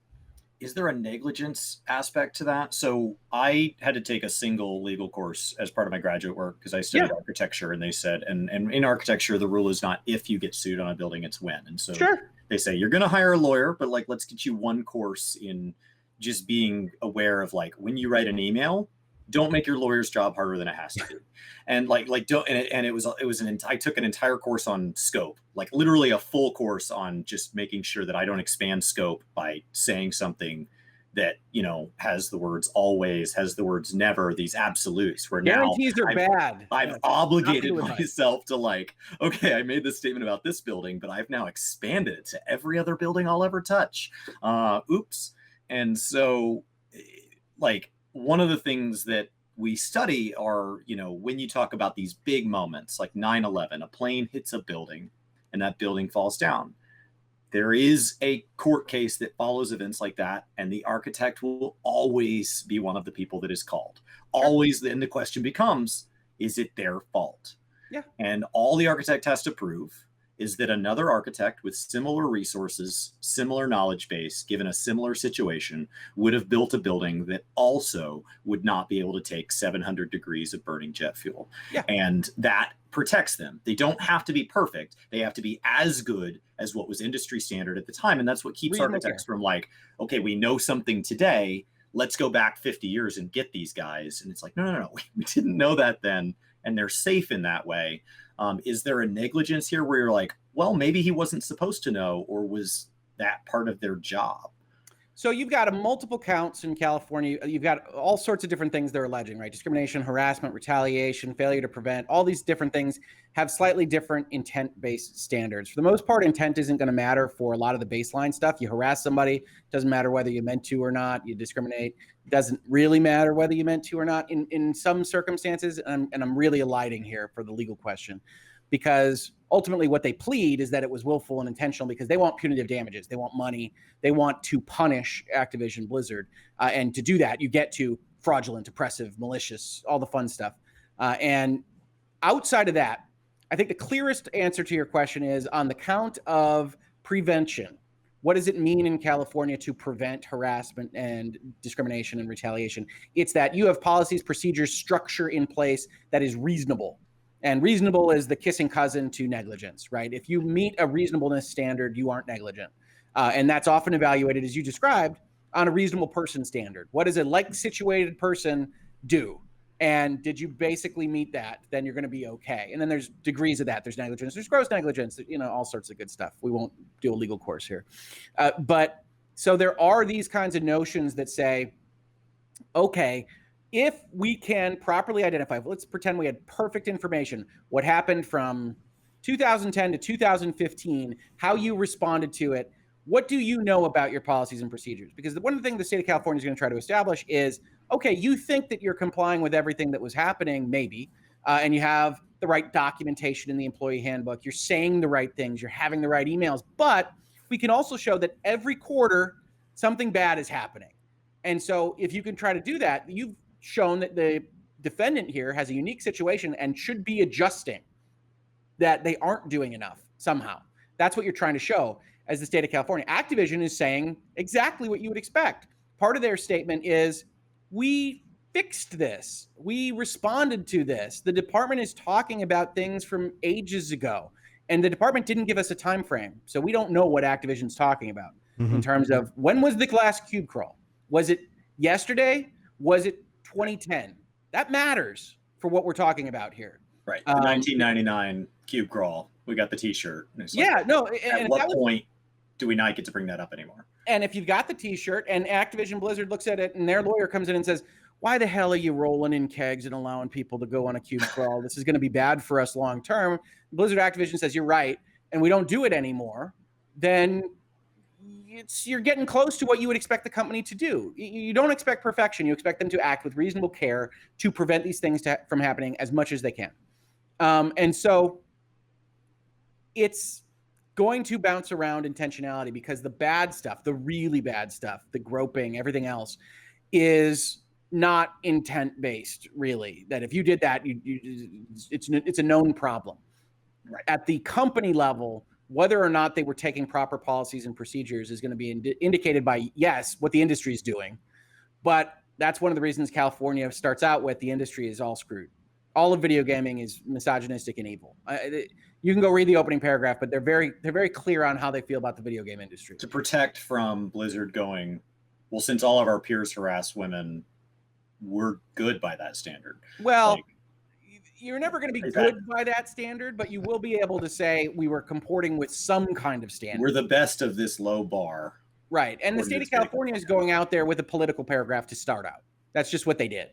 Speaker 3: Is there a negligence aspect to that? So I had to take a single legal course as part of my graduate work because I studied architecture, and they said, and in architecture, the rule is not if you get sued on a building, it's when. And so they say, you're going to hire a lawyer, but like, let's get you one course in just being aware of like, when you write an email, don't make your lawyer's job harder than it has to be. And don't, and it was I took an entire course on scope, like literally a full course on just making sure that I don't expand scope by saying something that, has the words always, has the words never, these absolutes where
Speaker 2: guarantees are bad.
Speaker 3: I've obligated myself to like, okay, I made this statement about this building, but I've now expanded it to every other building I'll ever touch. Oops. And so like, one of the things that we study are, when you talk about these big moments like 9/11, a plane hits a building and that building falls down. There is a court case that follows events like that, and the architect will always be one of the people that is called. Always, then the question becomes, is it their fault?
Speaker 2: Yeah.
Speaker 3: And all the architect has to prove is that another architect with similar resources, similar knowledge base, given a similar situation, would have built a building that also would not be able to take 700 degrees of burning jet fuel.
Speaker 2: Yeah.
Speaker 3: And that protects them. They don't have to be perfect. They have to be as good as what was industry standard at the time. And that's what keeps architects from like, okay, we know something today, let's go back 50 years and get these guys. And it's like, no, we didn't know that then. And they're safe in that way. Is there a negligence here where you're like, well, maybe he wasn't supposed to know, or was that part of their job?
Speaker 2: So you've got multiple counts in California. You've got all sorts of different things they're alleging, right? Discrimination, harassment, retaliation, failure to prevent. All these different things have slightly different intent-based standards. For the most part, intent isn't going to matter for a lot of the baseline stuff. You harass somebody, doesn't matter whether you meant to or not. You discriminate, doesn't really matter whether you meant to or not in some circumstances. And I'm really eliding here for the legal question, because ultimately what they plead is that it was willful and intentional because they want punitive damages. They want money. They want to punish Activision Blizzard. And to do that, you get to fraudulent, oppressive, malicious, all the fun stuff. And outside of that, I think the clearest answer to your question is on the count of prevention. What does it mean in California to prevent harassment and discrimination and retaliation? It's that you have policies, procedures, structure in place that is reasonable. And reasonable is the kissing cousin to negligence, right? If you meet a reasonableness standard, you aren't negligent. And that's often evaluated, as you described, on a reasonable person standard. What does a like-situated person do? And did you basically meet that? Then you're going to be okay. And then there's degrees of that. There's negligence. There's gross negligence. All sorts of good stuff. We won't do a legal course here. But so there are these kinds of notions that say, okay, if we can properly identify, let's pretend we had perfect information, what happened from 2010 to 2015, how you responded to it, what do you know about your policies and procedures? Because one of the things the state of California is going to try to establish is, okay, you think that you're complying with everything that was happening, maybe, and you have the right documentation in the employee handbook, you're saying the right things, you're having the right emails, but we can also show that every quarter something bad is happening. And so if you can try to do that, you've shown that the defendant here has a unique situation and should be adjusting, that they aren't doing enough somehow. That's what you're trying to show as the state of California. Activision is saying exactly what you would expect. Part of their statement is, we fixed this. We responded to this. The department is talking about things from ages ago, and the department didn't give us a time frame. So we don't know what Activision's talking about in terms of when was the last cube crawl? Was it yesterday? Was it 2010? That matters for what we're talking about here.
Speaker 3: Right. The 1999 cube crawl. We got the T-shirt.
Speaker 2: At
Speaker 3: what point do we not get to bring that up anymore?
Speaker 2: And if you've got the T-shirt and Activision Blizzard looks at it and their lawyer comes in and says, why the hell are you rolling in kegs and allowing people to go on a cube crawl? This is going to be bad for us long term. Blizzard Activision says, you're right, and we don't do it anymore. Then you're getting close to what you would expect the company to do. You don't expect perfection. You expect them to act with reasonable care to prevent these things from happening as much as they can. And so it's going to bounce around intentionality, because the bad stuff, the really bad stuff, the groping, everything else is not intent-based, really. That if you did that, it's a known problem. Right. At the company level, whether or not they were taking proper policies and procedures is going to be indicated by, yes, what the industry is doing. But that's one of the reasons California starts out with the industry is all screwed. All of video gaming is misogynistic and evil. You can go read the opening paragraph, but they're very clear on how they feel about the video game industry.
Speaker 3: To protect from Blizzard going, well, since all of our peers harass women, we're good by that standard.
Speaker 2: Well, you're never going to be good by that standard, but you will be able to say we were comporting with some kind of standard.
Speaker 3: We're the best of this low bar.
Speaker 2: Right. And the state of California is going out there with a political paragraph to start out. That's just what they did.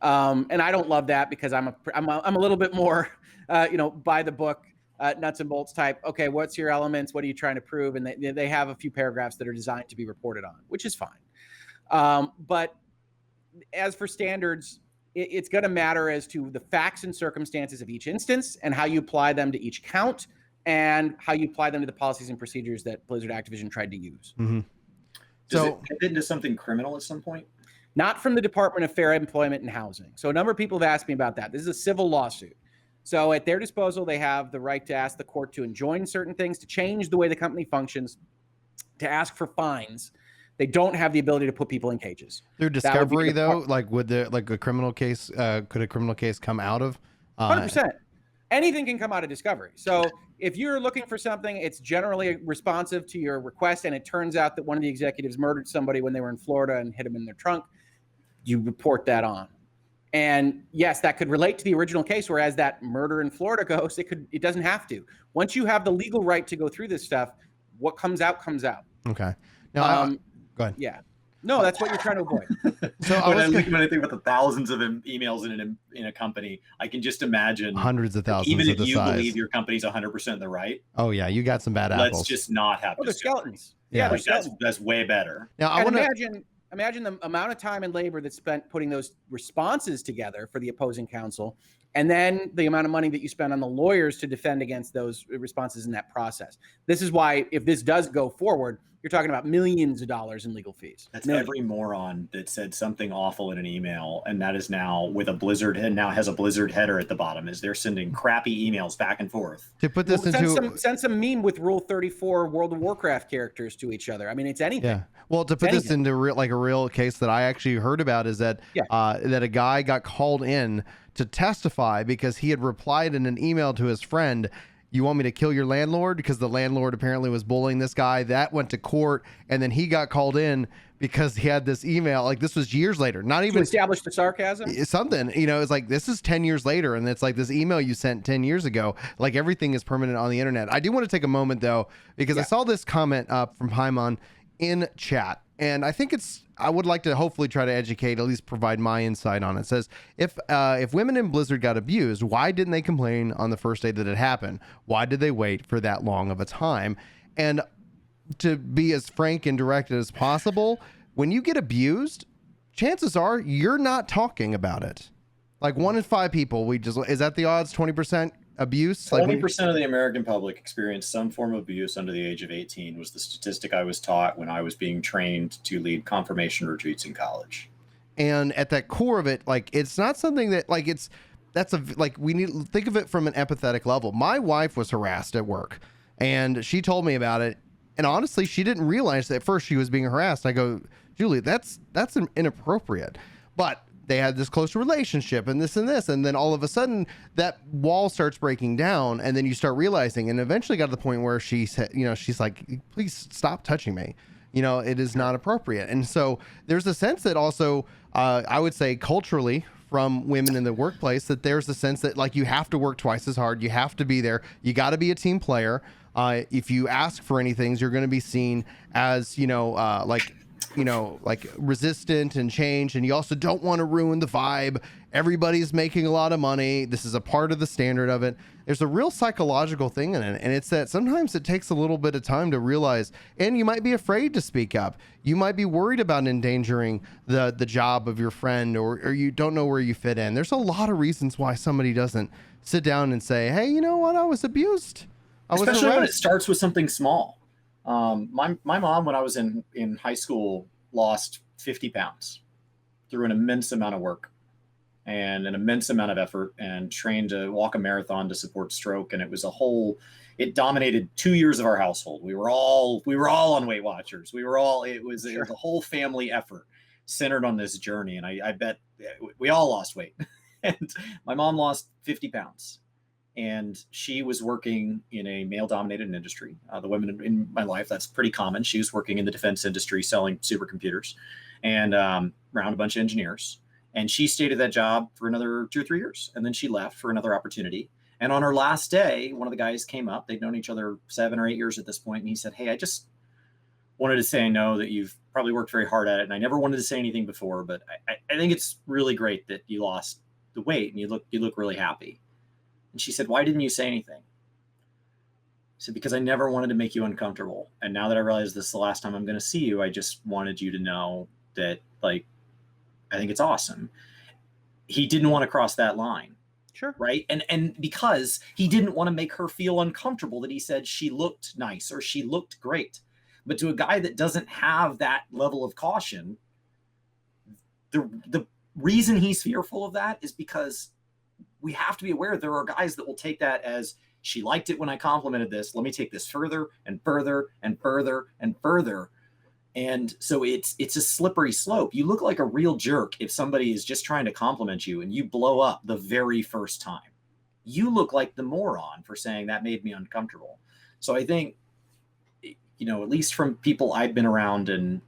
Speaker 2: And I don't love that, because I'm a little bit more, by the book, nuts and bolts type. Okay, what's your elements? What are you trying to prove? And they have a few paragraphs that are designed to be reported on, which is fine. But as for standards, it's going to matter as to the facts and circumstances of each instance and how you apply them to each count and how you apply them to the policies and procedures that Blizzard Activision tried to use.
Speaker 1: Mm-hmm.
Speaker 3: Does it get into something criminal at some point?
Speaker 2: Not from the Department of Fair Employment and Housing. So a number of people have asked me about that. This is a civil lawsuit. So at their disposal, they have the right to ask the court to enjoin certain things, to change the way the company functions, to ask for fines. They don't have the ability to put people in cages.
Speaker 1: Through discovery, though, would a criminal case, could a criminal case come out of?
Speaker 2: 100%. Anything can come out of discovery. So if you're looking for something, it's generally responsive to your request, and it turns out that one of the executives murdered somebody when they were in Florida and hid them in their trunk, you report that on. And yes, that could relate to the original case, whereas that murder in Florida goes, it doesn't have to. Once you have the legal right to go through this stuff, what comes out comes out.
Speaker 1: Okay. Now, Go ahead.
Speaker 2: Yeah. No, that's what you're trying to avoid.
Speaker 1: So
Speaker 3: when I think about the thousands of emails in a company, I can just imagine
Speaker 1: hundreds of thousands.
Speaker 3: Even
Speaker 1: of
Speaker 3: if you
Speaker 1: size.
Speaker 3: believe your company's 100% in the right.
Speaker 1: Oh yeah, you got some bad apples.
Speaker 3: Let's just not have.
Speaker 2: The skeletons.
Speaker 1: Yeah,
Speaker 2: like
Speaker 3: that's way better.
Speaker 1: Now
Speaker 2: I want to imagine the amount of time and labor that's spent putting those responses together for the opposing counsel, and then the amount of money that you spend on the lawyers to defend against those responses in that process. This is why, if this does go forward, you're talking about millions of dollars in legal fees.
Speaker 3: That's every moron that said something awful in an email, and that is now with a Blizzard, and now has a Blizzard header at the bottom, is they're sending crappy emails back and forth.
Speaker 1: To put this
Speaker 2: send some meme with Rule 34 World of Warcraft characters to each other. I mean, it's anything.
Speaker 1: Yeah. Well, to put this into a real case that I actually heard about is that that a guy got called in to testify because he had replied in an email to his friend, "You want me to kill your landlord?" Because the landlord apparently was bullying this guy. That went to court, and then he got called in because he had this email. Like, this was years later, not even
Speaker 2: to establish the sarcasm.
Speaker 1: Something, it's like, this is 10 years later, and it's like this email you sent 10 years ago. Like, everything is permanent on the internet. I do want to take a moment though, because I saw this comment up from Hyman in chat, and I think I would like to hopefully try to educate, at least provide my insight on it. It says, if women in Blizzard got abused, why didn't they complain on the first day that it happened? Why did they wait for that long of a time? And to be as frank and direct as possible, when you get abused, chances are you're not talking about it. Like 1 in 5 people, is that the odds? 20% abuse?
Speaker 3: 20% of the American public experienced some form of abuse under the age of 18 was the statistic I was taught when I was being trained to lead confirmation retreats in college.
Speaker 1: And at that core of it, like, it's not something that we need to think of it from an empathetic level. My wife was harassed at work, and she told me about it. And honestly, she didn't realize that at first she was being harassed. I go, Julie, that's inappropriate. But they had this close relationship and this. And then all of a sudden that wall starts breaking down, and then you start realizing, and eventually got to the point where she said, she's like, please stop touching me. It is not appropriate. And so there's a sense that also, I would say culturally, from women in the workplace, that there's a sense that, like, you have to work twice as hard. You have to be there. You got to be a team player. If you ask for anything, you're going to be seen as, like resistant and change. And you also don't want to ruin the vibe. Everybody's making a lot of money. This is a part of the standard of it. There's a real psychological thing in it. And it's that sometimes it takes a little bit of time to realize, and you might be afraid to speak up. You might be worried about endangering the job of your friend, or you don't know where you fit in. There's a lot of reasons why somebody doesn't sit down and say, hey, you know what? I was abused.
Speaker 3: Especially when it starts with something small. My mom, when I was in high school, lost 50 pounds through an immense amount of work and an immense amount of effort, and trained to walk a marathon to support stroke. And it dominated 2 years of our household. We were all on Weight Watchers. It was a whole family effort centered on this journey. And I bet we all lost weight. And my mom lost 50 pounds. And she was working in a male-dominated industry. The women in my life, that's pretty common. She was working in the defense industry selling supercomputers and around a bunch of engineers. And she stayed at that job for another 2 or 3 years. And then she left for another opportunity. And on her last day, one of the guys came up. They'd known each other 7 or 8 years at this point. And he said, hey, I just wanted to say, I know that you've probably worked very hard at it, and I never wanted to say anything before, but I think it's really great that you lost the weight and you look really happy. And she said, why didn't you say anything? I said, because I never wanted to make you uncomfortable. And now that I realize this is the last time I'm going to see you, I just wanted you to know that, like, I think it's awesome. He didn't want to cross that line.
Speaker 2: Sure.
Speaker 3: Right. And because he didn't want to make her feel uncomfortable, that he said she looked nice or she looked great. But to a guy that doesn't have that level of caution, the reason he's fearful of that is because we have to be aware there are guys that will take that as, she liked it when I complimented this. Let me take this further and further and further and further. And so it's a slippery slope. You look like a real jerk if somebody is just trying to compliment you and you blow up the very first time. You look like the moron for saying that made me uncomfortable. So I think, at least from people I've been around and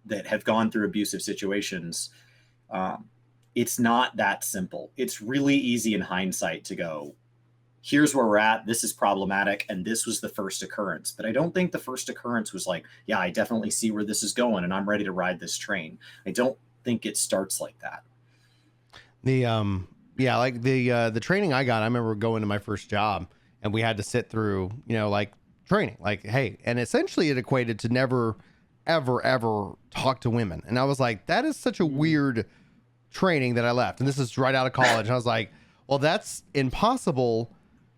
Speaker 3: that have gone through abusive situations, it's not that simple. It's really easy in hindsight to go, here's where we're at, this is problematic, and this was the first occurrence. But I don't think the first occurrence was like, yeah, I definitely see where this is going and I'm ready to ride this train. I don't think it starts like that.
Speaker 1: The training I got, I remember going to my first job and we had to sit through, like training, like, hey, and essentially it equated to never, ever talk to women. And I was like, that is such a weird training that I left. And this is right out of college. And I was like, well, that's impossible.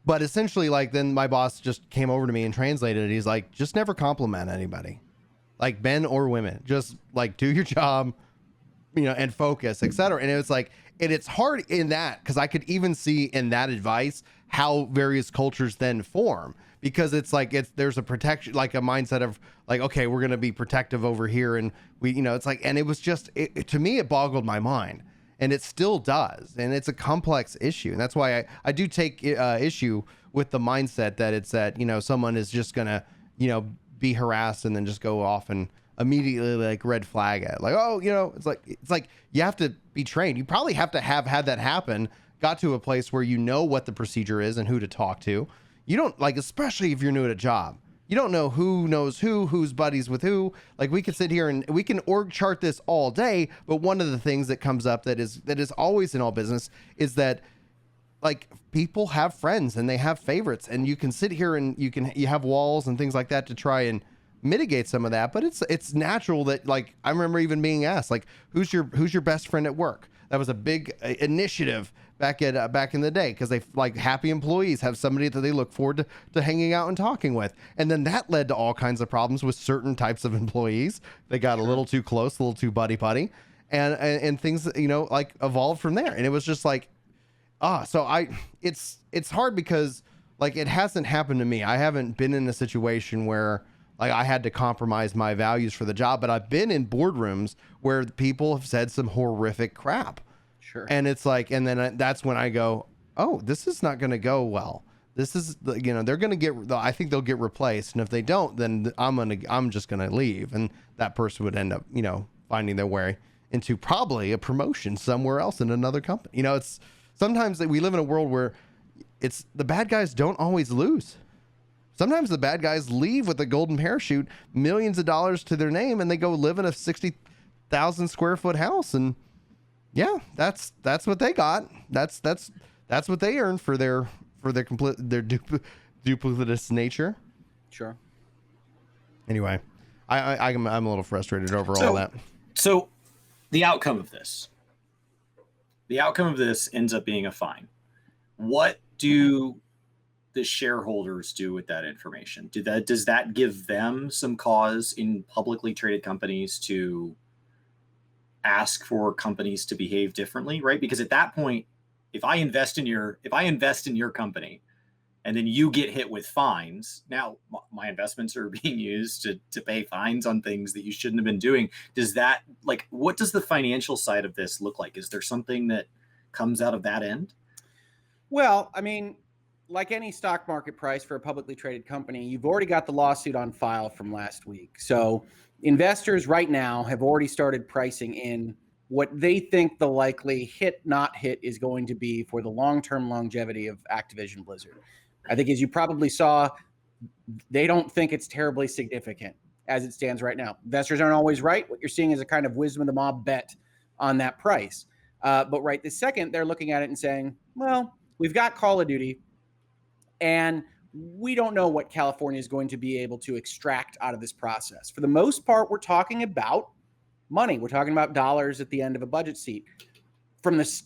Speaker 1: But essentially, like, then my boss just came over to me and translated it. He's like, just never compliment anybody, like men or women, just like do your job, and focus, etc. And it was like, and it's hard in that because I could even see in that advice how various cultures then form, because it's like there's a protection, like a mindset of like, okay, we're gonna be protective over here, and we, it's like, and it was just to me it boggled my mind, and it still does, and it's a complex issue, and that's why I do take issue with the mindset that it's that someone is just gonna be harassed and then just go off and immediately like red flag it, like, oh, it's like you have to be trained. You probably have to have had that happen, got to a place where what the procedure is and who to talk to. You don't, like, especially if you're new at a job, you don't know who knows who's buddies with who. Like, we could sit here and we can org chart this all day, but one of the things that comes up that is always in all business is that, like, people have friends and they have favorites, and you can sit here and you have walls and things like that to try and mitigate some of that. But it's natural that, like, I remember even being asked, like, who's your best friend at work? That was a big initiative back in the day, because they, like, happy employees have somebody that they look forward to hanging out and talking with. And then that led to all kinds of problems with certain types of employees. They got a little too close, a little too buddy, and things, like, evolved from there. And it was just like, it's hard because, like, it hasn't happened to me. I haven't been in a situation where, like, I had to compromise my values for the job, but I've been in boardrooms where people have said some horrific crap.
Speaker 2: Sure.
Speaker 1: And it's like, and then that's when I go, oh, this is not going to go well. This is, they're going to I think they'll get replaced. And if they don't, then I'm just going to leave. And that person would end up, finding their way into probably a promotion somewhere else in another company. It's sometimes that we live in a world where it's the bad guys don't always lose. Sometimes the bad guys leave with a golden parachute, millions of dollars to their name, and they go live in a 60,000 square foot house. And yeah, that's what they got. That's what they earned for their duplicitous nature.
Speaker 2: Sure.
Speaker 1: Anyway, I'm a little frustrated over all that.
Speaker 3: So the outcome of this ends up being a fine. What do the shareholders do with that information? Does that give them some cause in publicly traded companies to ask for companies to behave differently, right? Because at that point, if I invest in your company and then you get hit with fines, now my investments are being used to pay fines on things that you shouldn't have been doing. Does that, like, what does the financial side of this look like? Is there something that comes out of that end?
Speaker 2: Well, I mean, like any stock market price for a publicly traded company, you've already got the lawsuit on file from last week. So investors right now have already started pricing in what they think the likely hit, not hit, is going to be for the long-term longevity of Activision Blizzard. I think, as you probably saw, they don't think it's terribly significant as it stands right now. Investors aren't always right. What you're seeing is a kind of wisdom of the mob bet on that price. But right this second, they're looking at it and saying, well, we've got Call of Duty, and we don't know what California is going to be able to extract out of this process. For the most part, we're talking about money. We're talking about dollars at the end of a budget seat. From the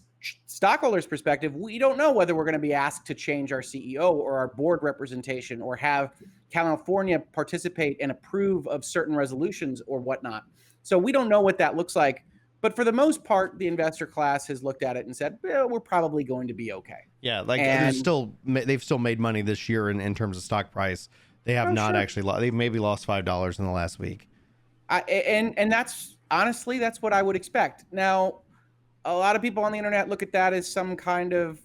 Speaker 2: stockholders' perspective, we don't know whether we're going to be asked to change our CEO or our board representation or have California participate and approve of certain resolutions or whatnot. So we don't know what that looks like. But for the most part, the investor class has looked at it and said, well, we're probably going to be okay.
Speaker 1: Yeah, like they've still made money this year in terms of stock price. They have actually they've maybe lost $5 in the last week.
Speaker 2: And that's honestly, that's what I would expect. Now, a lot of people on the internet look at that as some kind of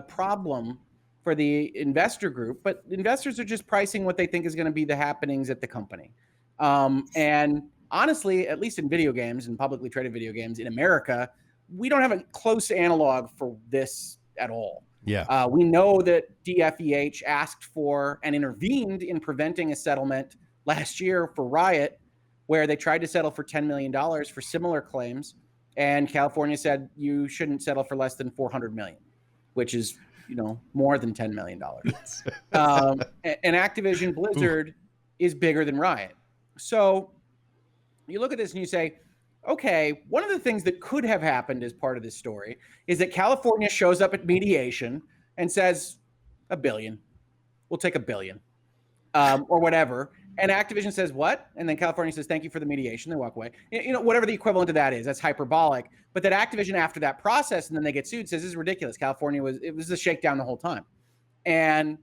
Speaker 2: problem for the investor group, but investors are just pricing what they think is going to be the happenings at the company. And honestly, at least in video games and publicly traded video games in America, we don't have a close analog for this at all.
Speaker 1: Yeah.
Speaker 2: We know that DFEH asked for and intervened in preventing a settlement last year for Riot, where they tried to settle for $10 million for similar claims. And California said you shouldn't settle for less than $400 million, which is, more than $10 million. And Activision Blizzard is bigger than Riot. So you look at this and you say, okay, one of the things that could have happened as part of this story is that California shows up at mediation and says, $1 billion. We'll take $1 billion, or whatever. And Activision says, what? And then California says, thank you for the mediation. They walk away. Whatever the equivalent of that is, that's hyperbolic. But that Activision, after that process, and then they get sued, says, this is ridiculous. California was a shakedown the whole time. And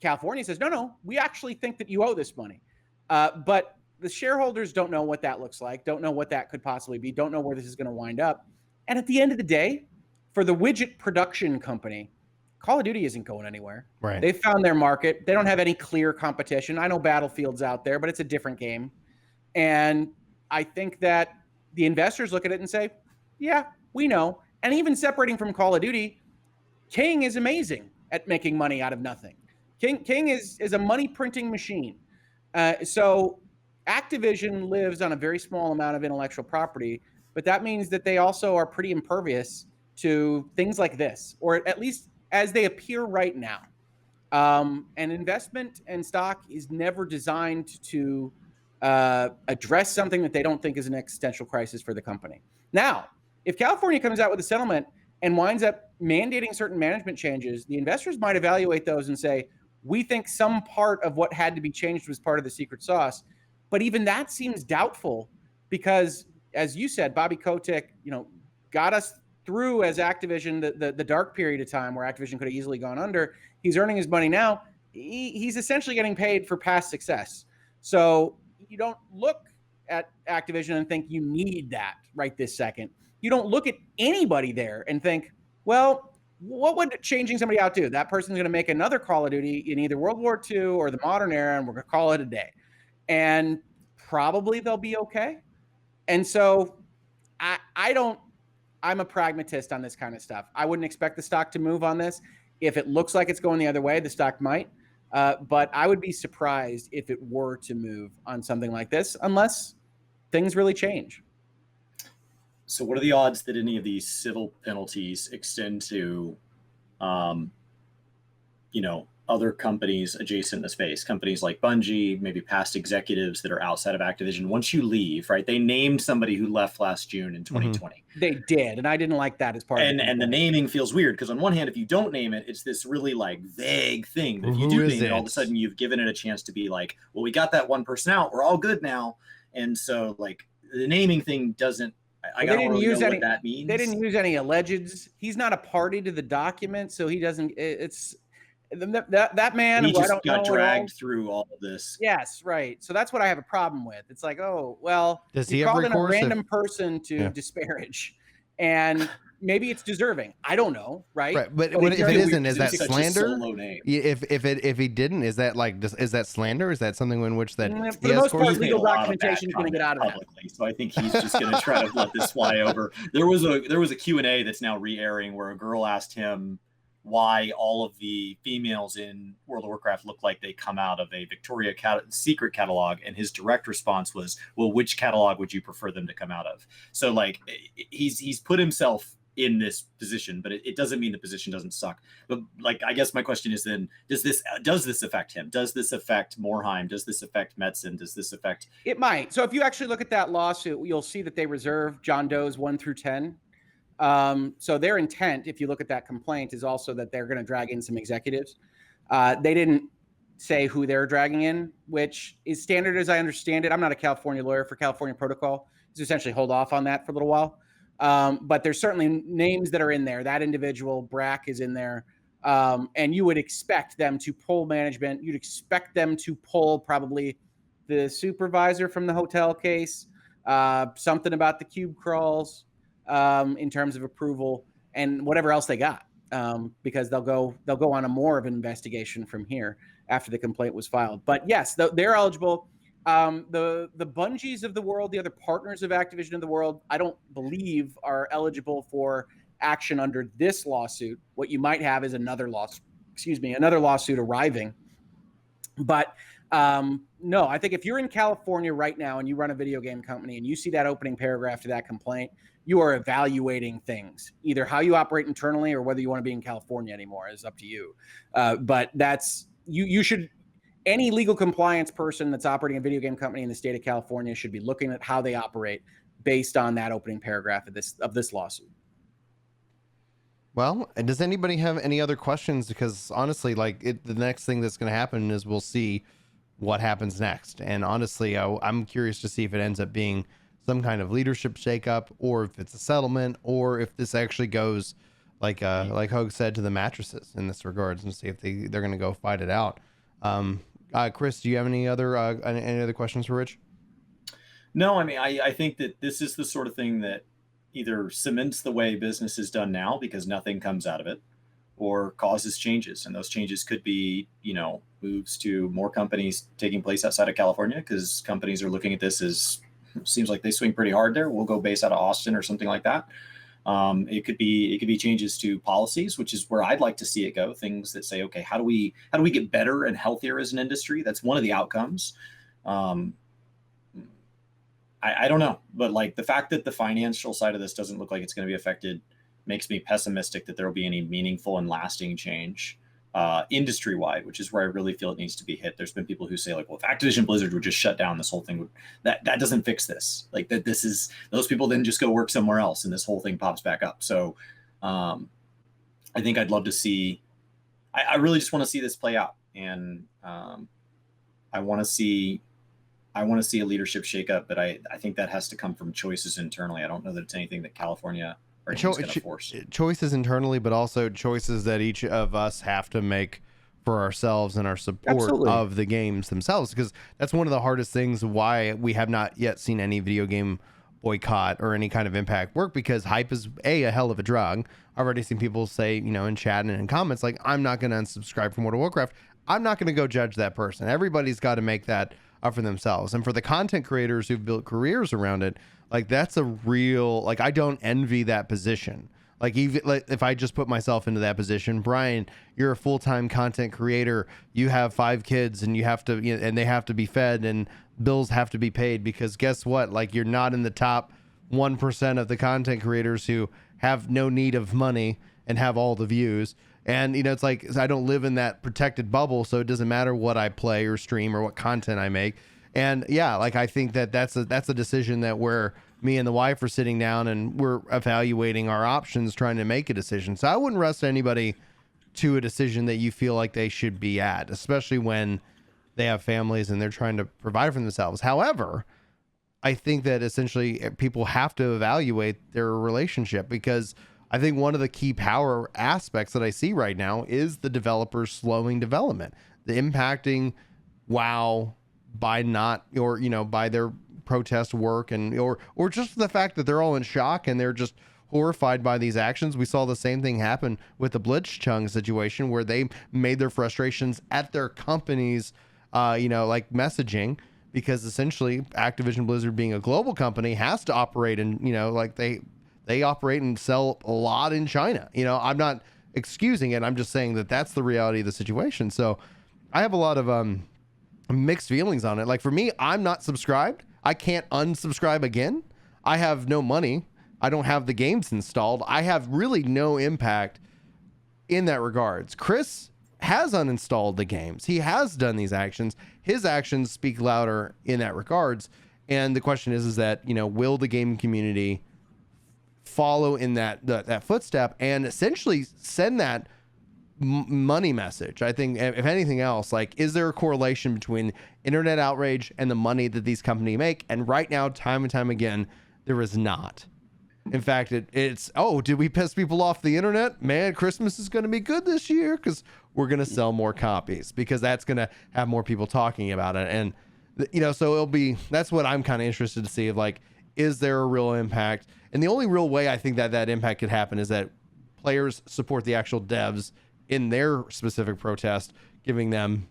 Speaker 2: California says, no, we actually think that you owe this money. But the shareholders don't know what that looks like, don't know what that could possibly be, don't know where this is going to wind up. And at the end of the day, for the widget production company, Call of Duty isn't going anywhere.
Speaker 1: Right.
Speaker 2: They've found their market. They don't have any clear competition. I know Battlefield's out there, but it's a different game. And I think that the investors look at it and say, yeah, we know. And even separating from Call of Duty, King is amazing at making money out of nothing. King is a money printing machine. So Activision lives on a very small amount of intellectual property, but that means that they also are pretty impervious to things like this, or at least as they appear right now. An investment and stock is never designed to address something that they don't think is an existential crisis for the company. Now, if California comes out with a settlement and winds up mandating certain management changes, the investors might evaluate those and say, we think some part of what had to be changed was part of the secret sauce. But even that seems doubtful because, as you said, Bobby Kotick, got us through as Activision the dark period of time where Activision could have easily gone under. He's earning his money now. He's essentially getting paid for past success. So you don't look at Activision and think you need that right this second. You don't look at anybody there and think, well, what would changing somebody out do? That person's going to make another Call of Duty in either World War II or the modern era, and we're going to call it a day. And probably they'll be okay. And so I'm a pragmatist on this kind of stuff. I wouldn't expect the stock to move on this. If it looks like it's going the other way, the stock might. But I would be surprised if it were to move on something like this, unless things really change.
Speaker 3: So what are the odds that any of these civil penalties extend to, other companies adjacent in the space, companies like Bungie, maybe past executives that are outside of Activision? Once you leave, right? They named somebody who left last June in 2020.
Speaker 2: They did, and I didn't like that as part of it.
Speaker 3: And the naming feels weird because on one hand, if you don't name it, it's this really vague thing. But if you do name it, all of a sudden you've given it a chance to be like, well, we got that one person out. We're all good now. And so the naming thing doesn't, I don't really know what that means.
Speaker 2: They didn't use any allegeds. He's not a party to the document, so he doesn't. It's that man.
Speaker 3: He just got dragged through all of this.
Speaker 2: Yes, right. So that's what I have a problem with. It's like, oh well,
Speaker 1: does he
Speaker 2: called
Speaker 1: have
Speaker 2: in a random person to disparage, and maybe it's deserving. I don't know, right?
Speaker 1: Right, but if it isn't, is that slander? If he didn't, is that slander? Is that something in which that
Speaker 2: for the most part, legal documentation is going to get out of
Speaker 3: publicly? So I think he's just going to try to let this fly over. There was a Q&A that's now re-airing where a girl asked him why all of the females in World of Warcraft look like they come out of a Victoria Secret catalog, and his direct response was, well, which catalog would you prefer them to come out of? So he's put himself in this position, but it doesn't mean the position doesn't suck. But I guess my question is then, does this affect him? Does this affect Morheim? Does this affect Metzen? Does this affect?
Speaker 2: It might. So if you actually look at that lawsuit, you'll see that they reserve John Doe's 1 through 10. So their intent, if you look at that complaint, is also that they're going to drag in some executives. They didn't say who they're dragging in, which is standard as I understand it. I'm not a California lawyer. For California protocol is essentially hold off on that for a little while. But there's certainly names that are in there. That individual, Brack, is in there. And you would expect them to pull management. You'd expect them to pull probably the supervisor from the hotel case, something about the cube crawls in terms of approval, and whatever else they got, because they'll go on a more of an investigation from here after the complaint was filed. But yes, they're eligible. The Bungies of the world, the other partners of Activision of the world, I don't believe are eligible for action under this lawsuit. What you might have is another lawsuit arriving. But no, I think if you're in California right now and you run a video game company and you see that opening paragraph to that complaint, you are evaluating things. Either how you operate internally or whether you want to be in California anymore is up to you. But that's you should. Any legal compliance person that's operating a video game company in the state of California should be looking at how they operate based on that opening paragraph of this lawsuit.
Speaker 1: Well, does anybody have any other questions? Because honestly, the next thing that's going to happen is we'll see what happens next. And honestly, I'm curious to see if it ends up being some kind of leadership shakeup, or if it's a settlement, or if this actually goes like Hogue said, to the mattresses in this regards, and see if they're going to go fight it out. Chris, do you have any other questions for Rich?
Speaker 3: No, I mean, I think that this is the sort of thing that either cements the way business is done now because nothing comes out of it, or causes changes. And those changes could be, moves to more companies taking place outside of California, because companies are looking at this as, seems like they swing pretty hard there. We'll go base out of Austin or something like that. It could be changes to policies, which is where I'd like to see it go. Things that say, okay, how do we get better and healthier as an industry? That's one of the outcomes. I don't know, but the fact that the financial side of this doesn't look like it's going to be affected makes me pessimistic that there will be any meaningful and lasting change industry wide, which is where I really feel it needs to be hit. There's been people who say well, if Activision Blizzard would just shut down, this whole thing that doesn't fix this. Those people then just go work somewhere else and this whole thing pops back up. So I think I'd love to see, I really just want to see this play out. And I want to see a leadership shakeup, but I think that has to come from choices internally. I don't know that it's anything that California or going to force.
Speaker 1: Choices internally, but also choices that each of us have to make for ourselves and our support
Speaker 2: Absolutely.
Speaker 1: of the games themselves, because that's one of the hardest things why we have not yet seen any video game boycott or any kind of impact work, because hype is a hell of a drug. I've already seen people say, in chat and in comments, I'm not going to unsubscribe from World of Warcraft. I'm not going to go judge that person. Everybody's got to make that up for themselves. And for the content creators who've built careers around it, that's a real, I don't envy that position. Even if I just put myself into that position, Brian, you're a full-time content creator. You have 5 kids and you have to, and they have to be fed and bills have to be paid, because guess what? You're not in the top 1% of the content creators who have no need of money and have all the views. And, it's I don't live in that protected bubble, so it doesn't matter what I play or stream or what content I make. And yeah, I think that's a decision that where me and the wife are sitting down and we're evaluating our options, trying to make a decision. So I wouldn't rush anybody to a decision that you feel like they should be at, especially when they have families and they're trying to provide for themselves. However, I think that essentially people have to evaluate their relationship, because I think one of the key power aspects that I see right now is the developers slowing development, the impacting WoW by not, or, by their protest work, and, or just the fact that they're all in shock and they're just horrified by these actions. We saw the same thing happen with the Blitzchung situation, where they made their frustrations at their companies, messaging, because essentially Activision Blizzard, being a global company, has to operate in, they operate and sell a lot in China. I'm not excusing it. I'm just saying that that's the reality of the situation. So I have a lot of mixed feelings on it. For me, I'm not subscribed. I can't unsubscribe again. I have no money. I don't have the games installed. I have really no impact in that regards. Chris has uninstalled the games. He has done these actions. His actions speak louder in that regards. And the question is that, will the gaming community follow in that footstep and essentially send that money message? I think, if anything else, is there a correlation between internet outrage and the money that these companies make? And right now, time and time again, there is not. In fact, it's did we piss people off the internet? Man, Christmas is going to be good this year because we're going to sell more copies, because that's going to have more people talking about it. And so that's what I'm kind of interested to see, of is there a real impact? And the only real way I think that impact could happen is that players support the actual devs in their specific protest, giving them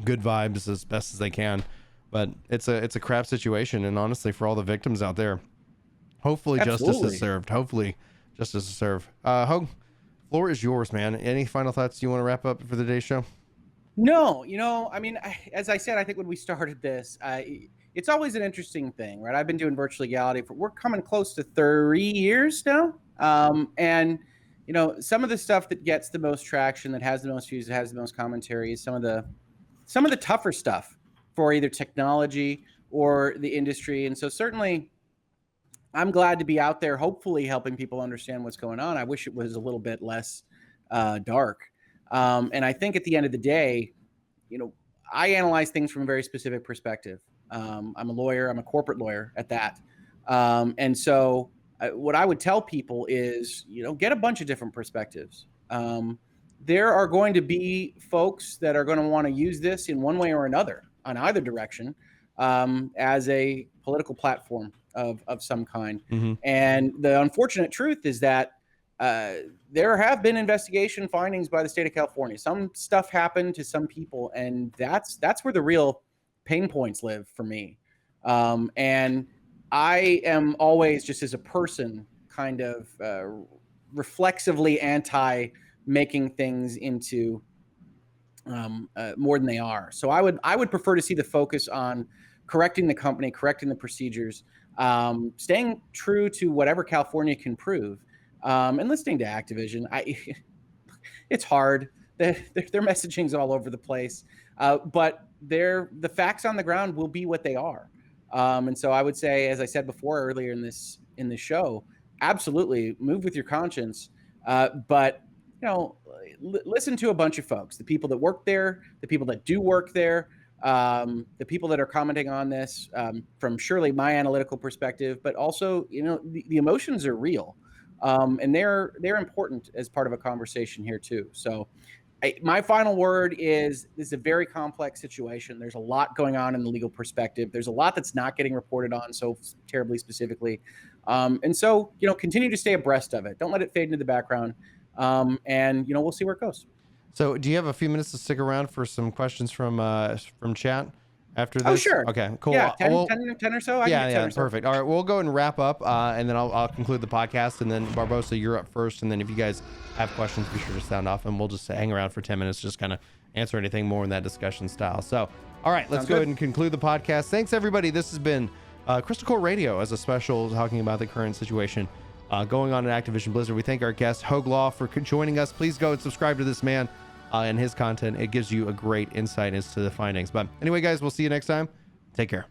Speaker 1: good vibes as best as they can. But it's a crap situation. And honestly, for all the victims out there, hopefully
Speaker 2: Absolutely.
Speaker 1: Justice is served. Hopefully justice is served. Hogue, floor is yours, man. Any final thoughts you want to wrap up for the day's show?
Speaker 2: No, I mean, as I said, I think when we started this, it's always an interesting thing, right? I've been doing virtual legality we're coming close to 30 years now. And, some of the stuff that gets the most traction, that has the most views, that has the most commentary is some of the tougher stuff for either technology or the industry. And so certainly I'm glad to be out there, hopefully helping people understand what's going on. I wish it was a little bit less dark. And I think at the end of the day, I analyze things from a very specific perspective. I'm a lawyer. I'm a corporate lawyer at that. And so what I would tell people is, get a bunch of different perspectives. There are going to be folks that are going to want to use this in one way or another on either direction as a political platform of some kind. Mm-hmm. And the unfortunate truth is that there have been investigation findings by the state of California. Some stuff happened to some people, and that's where the real pain points live for me. And I am always, just as a person, kind of reflexively anti making things into more than they are. So I would prefer to see the focus on correcting the company, correcting the procedures, staying true to whatever California can prove. And listening to Activision, it's hard. Their messaging's all over the place, but the facts on the ground will be what they are. And so I would say, as I said before earlier in this show, absolutely move with your conscience, but listen to a bunch of folks, the people that work there, the people that do work there, the people that are commenting on this from surely my analytical perspective, but also the emotions are real. And they're important as part of a conversation here too. So my final word is this is a very complex situation. There's a lot going on in the legal perspective. There's a lot that's not getting reported on so terribly specifically. And so, continue to stay abreast of it. Don't let it fade into the background. And we'll see where it goes.
Speaker 1: So do you have a few minutes to stick around for some questions from chat after this?
Speaker 2: Oh, sure.
Speaker 1: Okay, cool.
Speaker 2: Yeah, 10 or so?
Speaker 1: Yeah, perfect. All right, we'll go and wrap up, and then I'll conclude the podcast, and then Barbosa, you're up first, and then if you guys have questions, be sure to sound off, and we'll just hang around for 10 minutes, just kind of answer anything more in that discussion style. So, all right, let's go ahead and conclude the podcast. Thanks, everybody. This has been Crystal Core Radio as a special talking about the current situation going on at Activision Blizzard. We thank our guest, Hogue Law, for joining us. Please go and subscribe to this man and his content. It gives you a great insight into the findings. But anyway, guys, we'll see you next time. Take care.